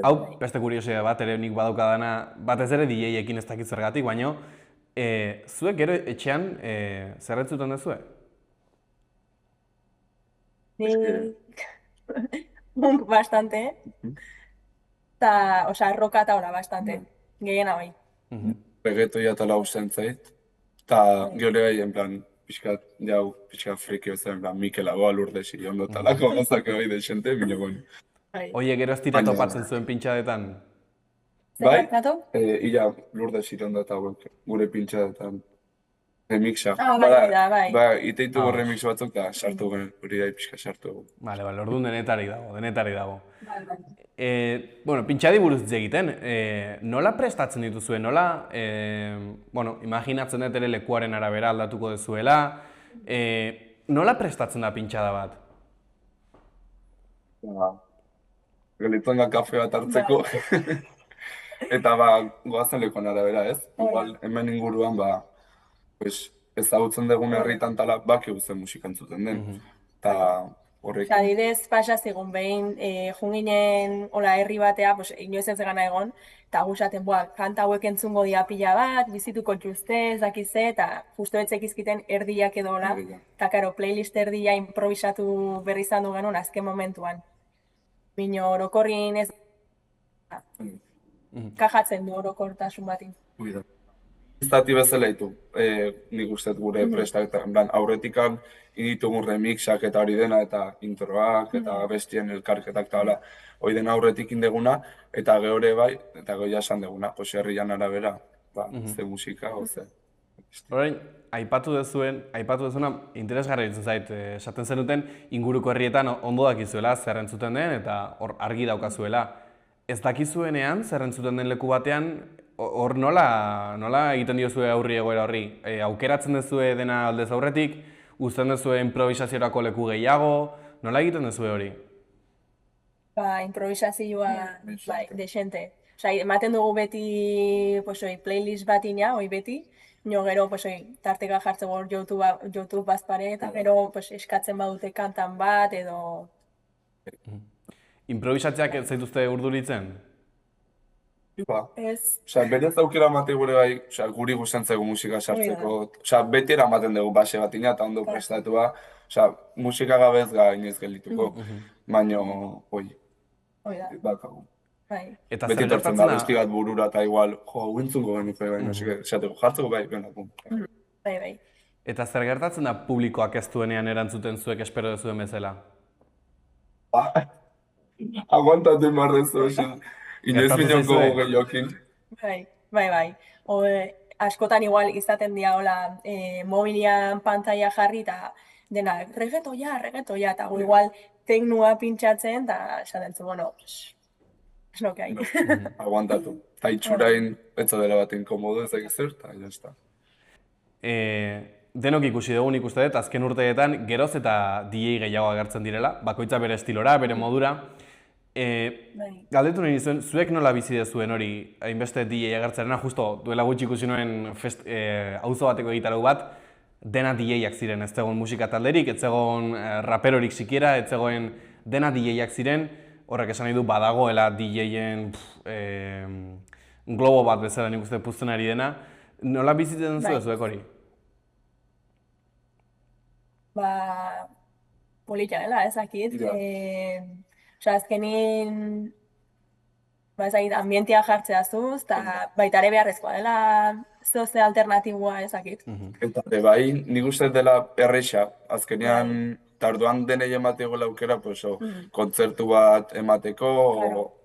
Hau, beste kuriosia bat ere nik badaukadana, batez ere DJ-ekin ez dakit zergatik, baina zuek gero etxean zer entzuten duzue? Punk bastante, eta, osea, roka eta hora bastante, gehiena bai. Reggaetoia tala usten zait, eta gero gai, en plan, pixkat frikio zen, en plan, Mikel Aboa, Lourdes Iriondo talako gozak bai desente, bine bon. Oie, gero ez dira topatzen zuen pintxadetan? Bai, ia Lourdes Iriondo eta gure pintxadetan remixa. Bai, iteitu remix batzuk eta sartu hori da pixka sartu. Bale, orduan denetari dago. Pintxadi buruz egiten, nola prestatzen dituzue, nola, imaginatzen dut ere lekuaren arabera aldatuko dezuela, nola prestatzen da pintxada bat? Gelitzen kafe bat hartzeko, eta goazen lekuan arabera, ez? Igual, hemen inguruan, ezagutzen dugun herritan tala baki guzen musika entzuten den. Eta horrek... Adidez, pasa zigun behin, junginen herri batea, inoiz ez gana egon, eta gusaten, kanta hauek entzungo dia pila bat, bizituko txuste, zakize, eta justu betzek izkiten erdiak edo hola, eta karo, playlist erdia improvisatu berri izan du genuen azken momentuan. Bino orokorrin ez... kajatzen du orokortasun batin. Zati bezala ditu, nik uste gure prestak, aurretikan ditugun remixak eta hori dena, eta introak, eta bestien elkarketak eta hala, hori dena aurretik indeguna, eta gehure bai, eta goia esan deguna, herrian arabera, ze musika, oze. Horrein, aipatu dezuna, interesgarri ditzen zait, esaten zenuten, inguruko herrietan ondo dakizuela zer entzuten den, eta hor argi daukazuela. Ez dakizuenean, zer entzuten den leku batean, hor nola egiten diozue aurri egoera horri? Aukeratzen duzue dena aldez aurretik, uzten duzue improvisaziorako leku gehiago, nola egiten duzue hori? Improvisazioa, desente. Ematen dugu beti, playlist bat ina, beti, gero, tarteka jartzeko YouTube bazpare, eta gero, eskatzen badute kantan bat, edo... Improvisatzeak ez zaituzte urduritzen? Ez. Berez aukera emate gure bai, guri gustantzeko musika sartzeko. Beti eramaten dugu base bat ina, eta ondo prestatua. Musika gabez gainez geldituko. Baina, bakagu. Eta Beti zer etortzen gertatzen da, da? besti bat burura, eta igual, uintzungo genuke, esateko jartzeko bai, benako. Bai. Eta zer gertatzen da publikoak ez duenean erantzuten zuek espero duzuen bezala? Aguantatu marrezu, inoiz Gertatu minon zaizue? gogo gehiokin. Bai. Askotan igual izaten dira, hola, mobilian pantalla jarri, eta dena, regetoia, eta gu igual teknua pintxatzen, eta esaten zu, bueno, es lo que hay. Aguantatu. Eta itxurain, etza dela bat inkomodo ezak zer, eta jazta. Denok ikusi dugu nik uste dut, azken urteetan geroz eta DJ gehiago agertzen direla, bakoitza bere estilora, bere modura. Galdetu nahi nizuen, zuek nola bizi dezuen hori, hainbeste DJ agertzarena, justo duela gutxi ikusi nuen auzo bateko egitarau bat, dena DJ-ak ziren, ez zegoen musika talderik, ez zegoen raperorik sikiera, ez zegoen dena DJ-ak ziren, horrek esan nahi du badagoela DJ-en globo bat bezala nik uste puzten ari dena. Nola bizitzen zuen zuek hori? Polita dela, ezakit. Azkenin, ambientia jartzea zuz, eta baita ere beharrezkoa dela zoze alternatibua ezakit. Eta bai, nik uste dela erreixa, azkenean tarduan denei emateko laukera, kontzertu bat emateko,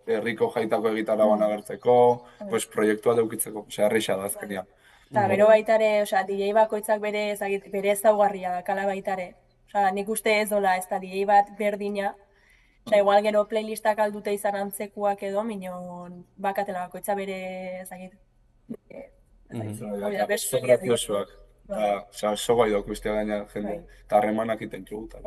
herriko jaitako egitarauan agertzeko, proiektua daukitzeko, erreixa da azkenean. Eta gero baita ere, DJ bakoitzak bere ezaugarria dakala baita ere. Nik uste ez dola ez da DJ bat berdina, igual gero playlistak aldute izan antzekuak edo, minon bakatela bakoitza bere ezagit. Oso graziosoak. So gai dok ustea gaina jende, eta harremanak iten trugutan.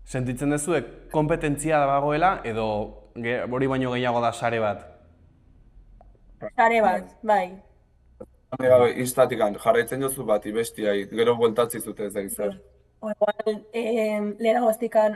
Sentitzen dezuek kompetentzia dagoela edo hori baino gehiago da sare bat? Sare bat, bai. Instatikan jarraitzen jozu bati bestiai, gero bueltatzi zute ez da izan. Igual, lehenago aztikan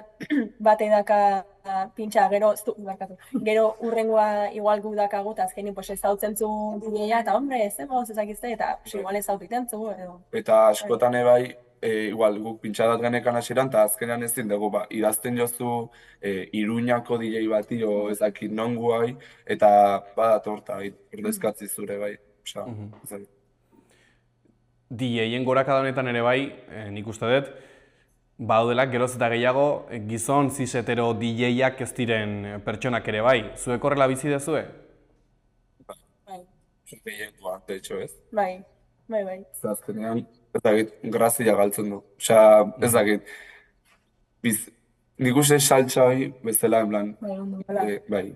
bate daka pintxa, gero urrengoa igual gu dakagu, eta azkenin ezautzen zu didea, eta hombre, ez emoz ezakizte, eta igual ezautiten zu, edo. Eta askotan bai, igual guk pintxadat genekan hasieran, eta azkenean ez dugu, idazten jozu Iruñako DJ bati, o ezakit nonguai, eta badatorta, ordezkatzi zure bai. DJ-en gorakada honetan ere bai, nik uste dut, badaudela geroz eta gehiago gizon cis-hetero DJ-ak ez diren pertsonak ere bai. Zuek horrela bizi dezue? Bai. Gehiengoa, de hecho ez. Bai. Azkenean, ez dakit, grazia galtzen du. Osea, ez dakit, nik uste saltza hori bezala, en plan, bai,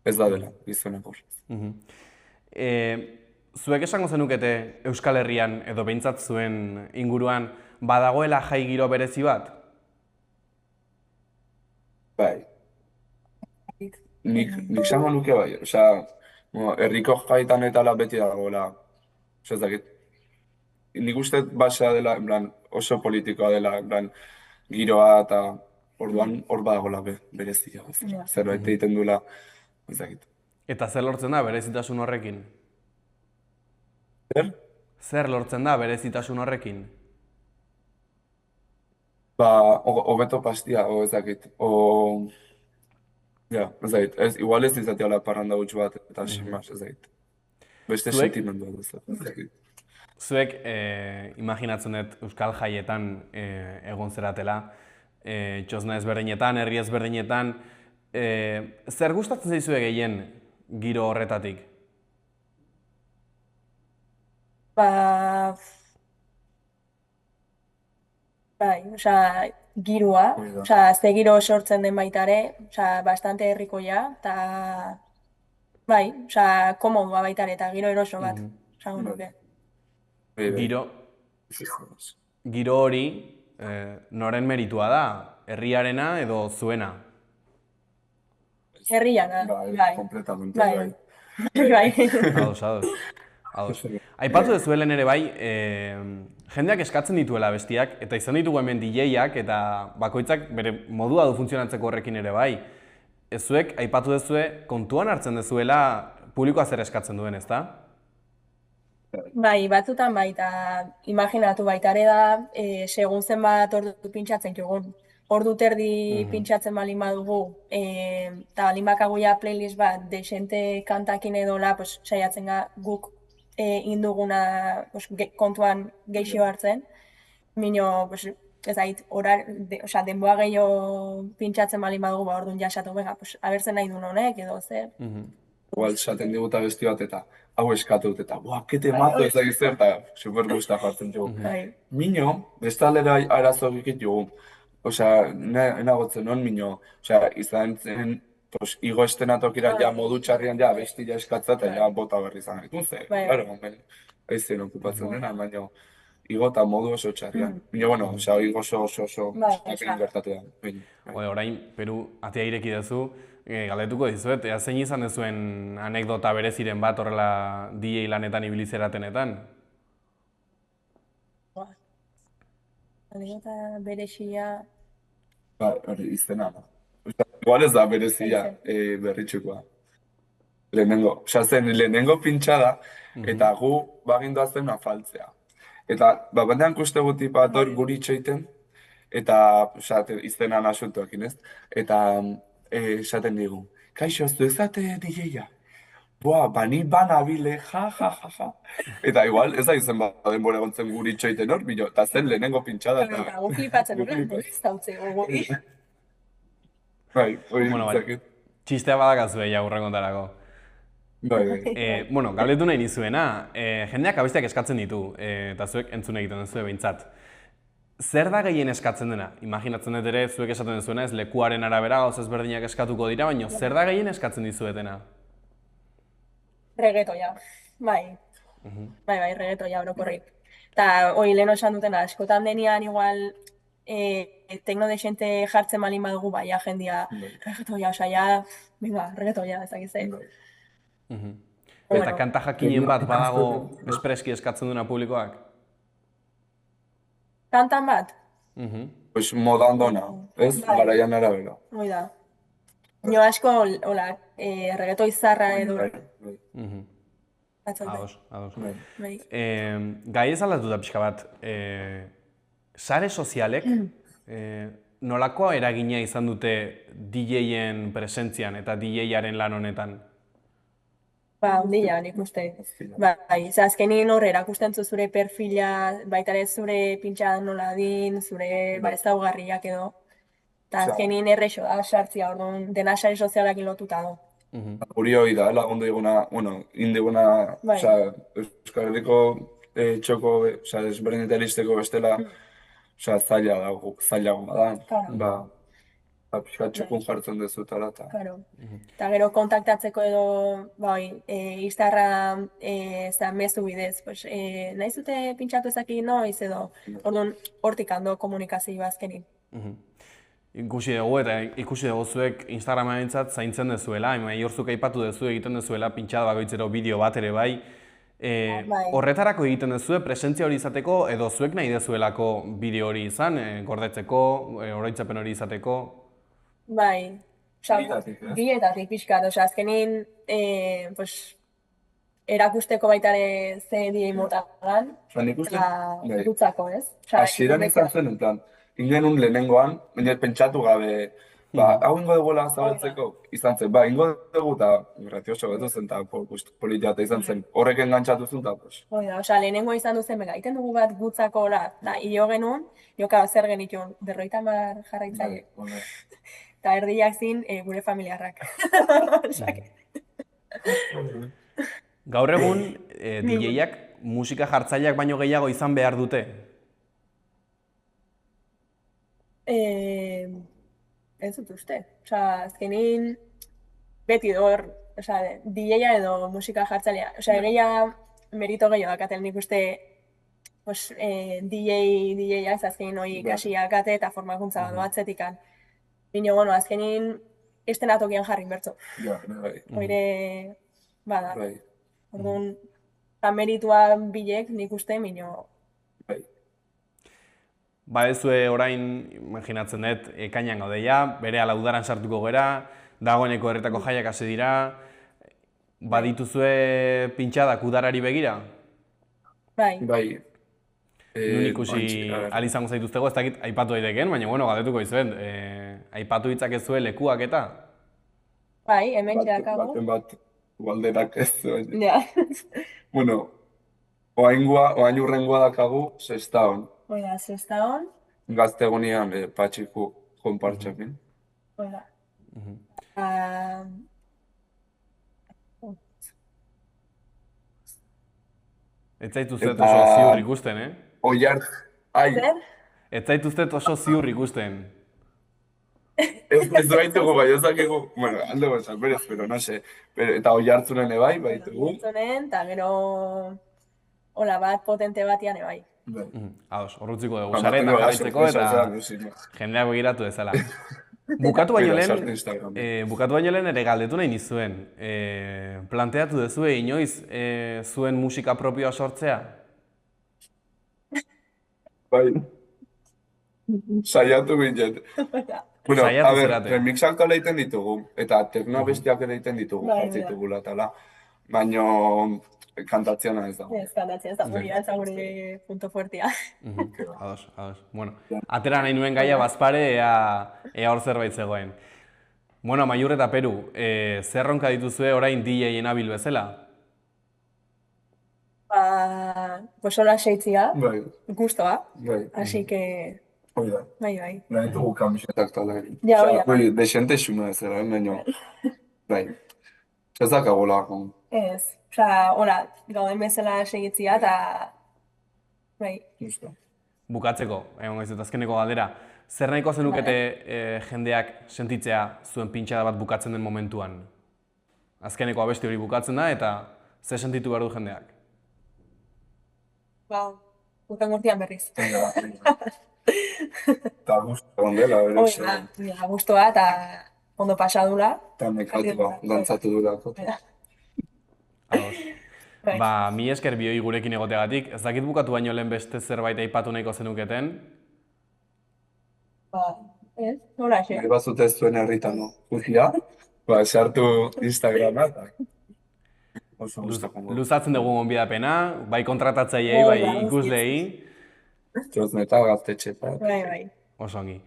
ez da dela, gizonak hor. Zuek esango zenukete Euskal Herrian edo behintzat zuen inguruan badagoela jai giro berezi bat? Bai. Nik zango nuke bai, osea, herriko jaitan eta beti dagoela, osea ez dakit. Nik uste basea dela, en plan, oso politikoa dela, en plan, giroa eta orduan hor badagoela berezia, zerbait egiten duela, ez dakit. Eta zer lortzen da berezitasun horrekin? Zer? Zer lortzen da berezitasun horrekin? Hobeto pastia, ez dakit, ez dakit, igual ez izateala parranda gutxu bat, eta sinmas, ez dakit. Beste sentimendua ez dakit. Zuek, imaginatzen dut Euskal Jaietan egon zeratela, txosna ezberdinetan, herri ezberdinetan, zer gustatzen zaizue gehien giro horretatik? Bai, girua, ze giro sortzen den baita ere, bastante herrikoia, eta Bai, osea, komodua baita ere, eta giro eroso bat, esango nuke. Giro, Fijoz. giro hori noren meritua da? Herriarena edo zuena? Herriana, Bai, bai. completamente, Bai. bai. Bai. Ados, ados. Ados. Aipatu dezuelen ere bai, jendeak eskatzen dituela bestiak, eta izan ditugu hemen DJ-ak, eta bakoitzak bere modua du funtzionatzeko horrekin ere bai. Zuek, aipatu dezue, kontuan hartzen dezuela publikoa zer eskatzen duen, ezta? Bai, batzutan bai, eta imaginatu baita ere da, segun zenbat ordu pintxatzen dugun. Ordu terdi pintxatzen balin badugu, eta balin bakagu ja playlist bat, desente kantakin edola, pues, saiatzen guk induguna pues, kontuan geixio hartzen. Mino, pues, ez ait, osea, denboa gehiago pintxatzen balin badugu, ba, orduan jasatu, venga, pues, abertzen nahi duen honek, edo zer. Igual esaten diguta besti bat eta hau eskatu dut eta buah, kete mazo ez dakiz zer, eta super gusta jartzen dugu. Bai. Mino, bestalera arazo egit dugu. Osea, enagotzen non mino, osea, izan zen, pues, igo estenatokira ja modu txarrian ja bestia eskatza eta ja bota berri izan gaitu ze. Bai. Claro, hemen aizen okupatzen dena, baina igo eta modu oso txarrian. Mino, bueno, osea, igo oso Bai, egin gertatu da. Bai. Orain, Peru atea ireki duzu, galdetuko dizuet, ea zein izan dezuen anekdota bereziren bat horrela DJ lanetan ibilizeratenetan? Anekdota berexia... Ba, hori izena. Osea, igual ez da berezia berritxukoa. Lehenengo pintxada, eta gu bagindoa zen afaltzea. Eta, batean kuste guti bat hor guri itxoiten, eta, osea, izena nasuntuakin ez, eta esaten digu, kaixo, zu ezate DJ-a? Boa, bani banabile, ja. Eta igual, ez da izen bat denbora gontzen guri itxoiten hor, bilo, eta zen lehenengo pintxada. Eta gu flipatzen duen, ez dautze gogo. Bai, hori Bueno, bai, zakit. txistea badakazu ja urrengotarako. Bai. Bueno, galdetu nahi nizuena, jendeak abestiak eskatzen ditu, eta zuek entzun egiten duzue behintzat. Zer da gehien eskatzen dena? Imaginatzen dut ere, zuek esaten duzuena, ez lekuaren arabera gauz ezberdinak eskatuko dira, baina zer da gehien eskatzen dizuetena? Reggaetoia, bai. Bai, reggaetoia orokorrik. Eta hori lehen esan dutena, askotan denean igual tekno de xente jartzen balin badugu, bai, jendia reggaetoia, osea, ja, venga, reggaetoia, ezakiz zen. Eta kanta jakinen bat badago espreski eskatzen duena publikoak? Kantan bat? Pues moda ondona, ez? Garaian arabera. Hoi da. Nio asko, hola, reggaetoi zarra edo... Ados. Bai. Gai ez aldatu da pixka bat, sare sozialek nolakoa eragina izan dute DJ-en presentzian eta DJ-aren lan honetan? Ba, ondila, nik uste. Bai, azkenin hor erakusten zu zure perfila, baita ere zure pintxa nola din, zure ezaugarriak edo. Eta azkenin errexo da, sartzia, orduan, dena sare sozialak lotuta do. Hori hori da, lagundu diguna, bueno, indiguna, osea, Euskal Herriko txoko, osea, desberdinetara izteko bestela, osea, zailagoa da, ba, pixka txokun jartzen dezutela, eta... Claro. Eta gero kontaktatzeko edo, bai, Instagram, mezu bidez, pues, nahi zute pintxatu ezaki noiz edo, orduan, hortik hando komunikazio azkenin. Ikusi dugu eta ikusi dugu zuek Instagramen behintzat zaintzen dezuela, Ihorzuk aipatu dezu egiten dezuela pintxada bakoitzero bideo bat ere bai. Horretarako egiten dezue presentzia hori izateko edo zuek nahi dezuelako bideo hori izan, gordetzeko, oroitzapen hori izateko? Bai, bietatik pixkat, azkenin erakusteko baitare ze DJ mota gan, eta dutzako, ez? Hasieran izan zen, en plan, ingenun lehenengoan, pentsatu gabe, hau ingo duguela zabaltzeko, izan zen, ingo dugu eta grazioso betu zen, eta politia eta izan zen, horrek engantzatu zen, eta pues. Osea, lehenengo izan duzen, bega, iten dugu bat gutzako hola, eta hilo genuen, joka zer genitun, 50 jarraitzaile. Eta erdiak zin, gure familiarrak. Gaur egun, DJ-ak musika jartzaileak baino gehiago izan behar dute? Ez dut uste. Osea, azkenin, beti dor DJ-a edo musika jartzailea. Egia merito gehiago dakatel nik uste DJ-ak azkenin hori ikasiak ate eta formakuntza bat doatzetikan. Bino, bueno, azkenin estena tokian jarri bertzo. Ja, bai. Hoire, bada. Bai. Orduan, meritua bilek nik uste, bino, Bai. Ba ezue orain, imaginatzen dut, ekainan gaudeia, bere ala udaran sartuko gera, dagoeneko herritako jaiak hasi dira, badituzue pintxadak udarari begira? bai. Bai. Nun ikusi izango zaituztego, ez dakit aipatu daiteken, baina bueno, galdetuko izuen, aipatu ditzakezue lekuak eta? Bai, hemen txedakago. Baten bat, galderak ez zuen. Ja. Bueno, oain urrengoa dakagu, Sestaon. Oida, Sestaon. Gaztegunian patxiku konpartxakin. Oida. Ez zaituztet oso ziur ikusten, Oiar, ai, Zer? Ez zaituztet oso ziur ikusten. ez baitugu bai, ez dakigu, bueno, alde bezak, berez, pero no sé. Eta oiartzunen ebai, baitugu. Zonen, eta gero hola bat potente batian ebai. Bai. Ados, horrutziko dugu sareta jarraitzeko eta jendeak begiratu dezala. Bukatu baino lehen ere galdetu nahi nizuen. Planteatu duzue inoiz zuen musika propioa sortzea? Bai. Saiatu ginen. Bueno, Saiatu a ver, zarate. remixak tala egiten ditugu, eta tekno bestiak ere egiten ditugu, Bai, jartzen bai. ditugula, tala. Baina kantatzeana ez da. Ez kantatzen, ez da guria, ez da gure punto fuertea. Ados. Bueno, atera nahi nuen gaia bazpare ea hor zerbait zegoen. Bueno, Amaiur eta Peru, zer ronka dituzue orain DJ-en abil bezala? Pues hola seitzia, Bai, gustoa, bai. así que, Hoi da. bai. Nahi ditugu kamisetak tala egin. Ja, hoi da. Bai, desente xuna ez era, baina. Bai. Ez dakagula. Ez, hola, gauden bezala segitzia, eta, bai. Justo. Bukatzeko, egon gaiz, azkeneko galdera. Zer nahiko zenukete jendeak sentitzea zuen pintxada bat bukatzen den momentuan? Azkeneko abesti hori bukatzen da eta zer sentitu behar du jendeak? Bukan gurtian berriz. Eta guztu egon dela, berez. Oida, gustoa eta ondo pasadula. Eta mekatua, dantzatu durako. Ados. Ba, mi esker bioi gurekin egoteagatik. Ez dakit bukatu baino lehen beste zerbait aipatu nahiko zenuketen? Ez, hola xe. Nahi bazute zuen herritano. Guzia, sartu Instagrama. Oso guztakongo. Luzatzen dugu gonbidapena, bai kontratatzaileei, bai ikusleei. Trosneta gaztetxe. Bai. Oso ongi.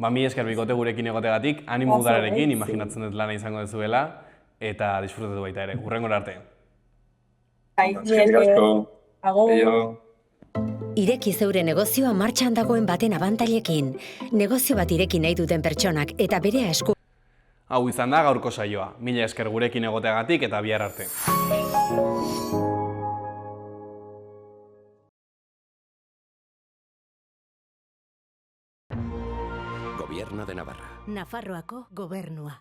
Ba, mi esker bikote gurekin egoteagatik, animo udararekin, imaginatzen dut lana izango dezuela, eta disfrutatu baita ere. Hurrengora arte. Bai, Aio. Ireki zeure negozioa martxan dagoen baten abantailekin. Negozio bat ireki nahi duten pertsonak eta berea esku. Hau izan da gaurko saioa. Mila esker gurekin egoteagatik eta bihar arte. Gobierno de Navarra. Nafarroako gobernua.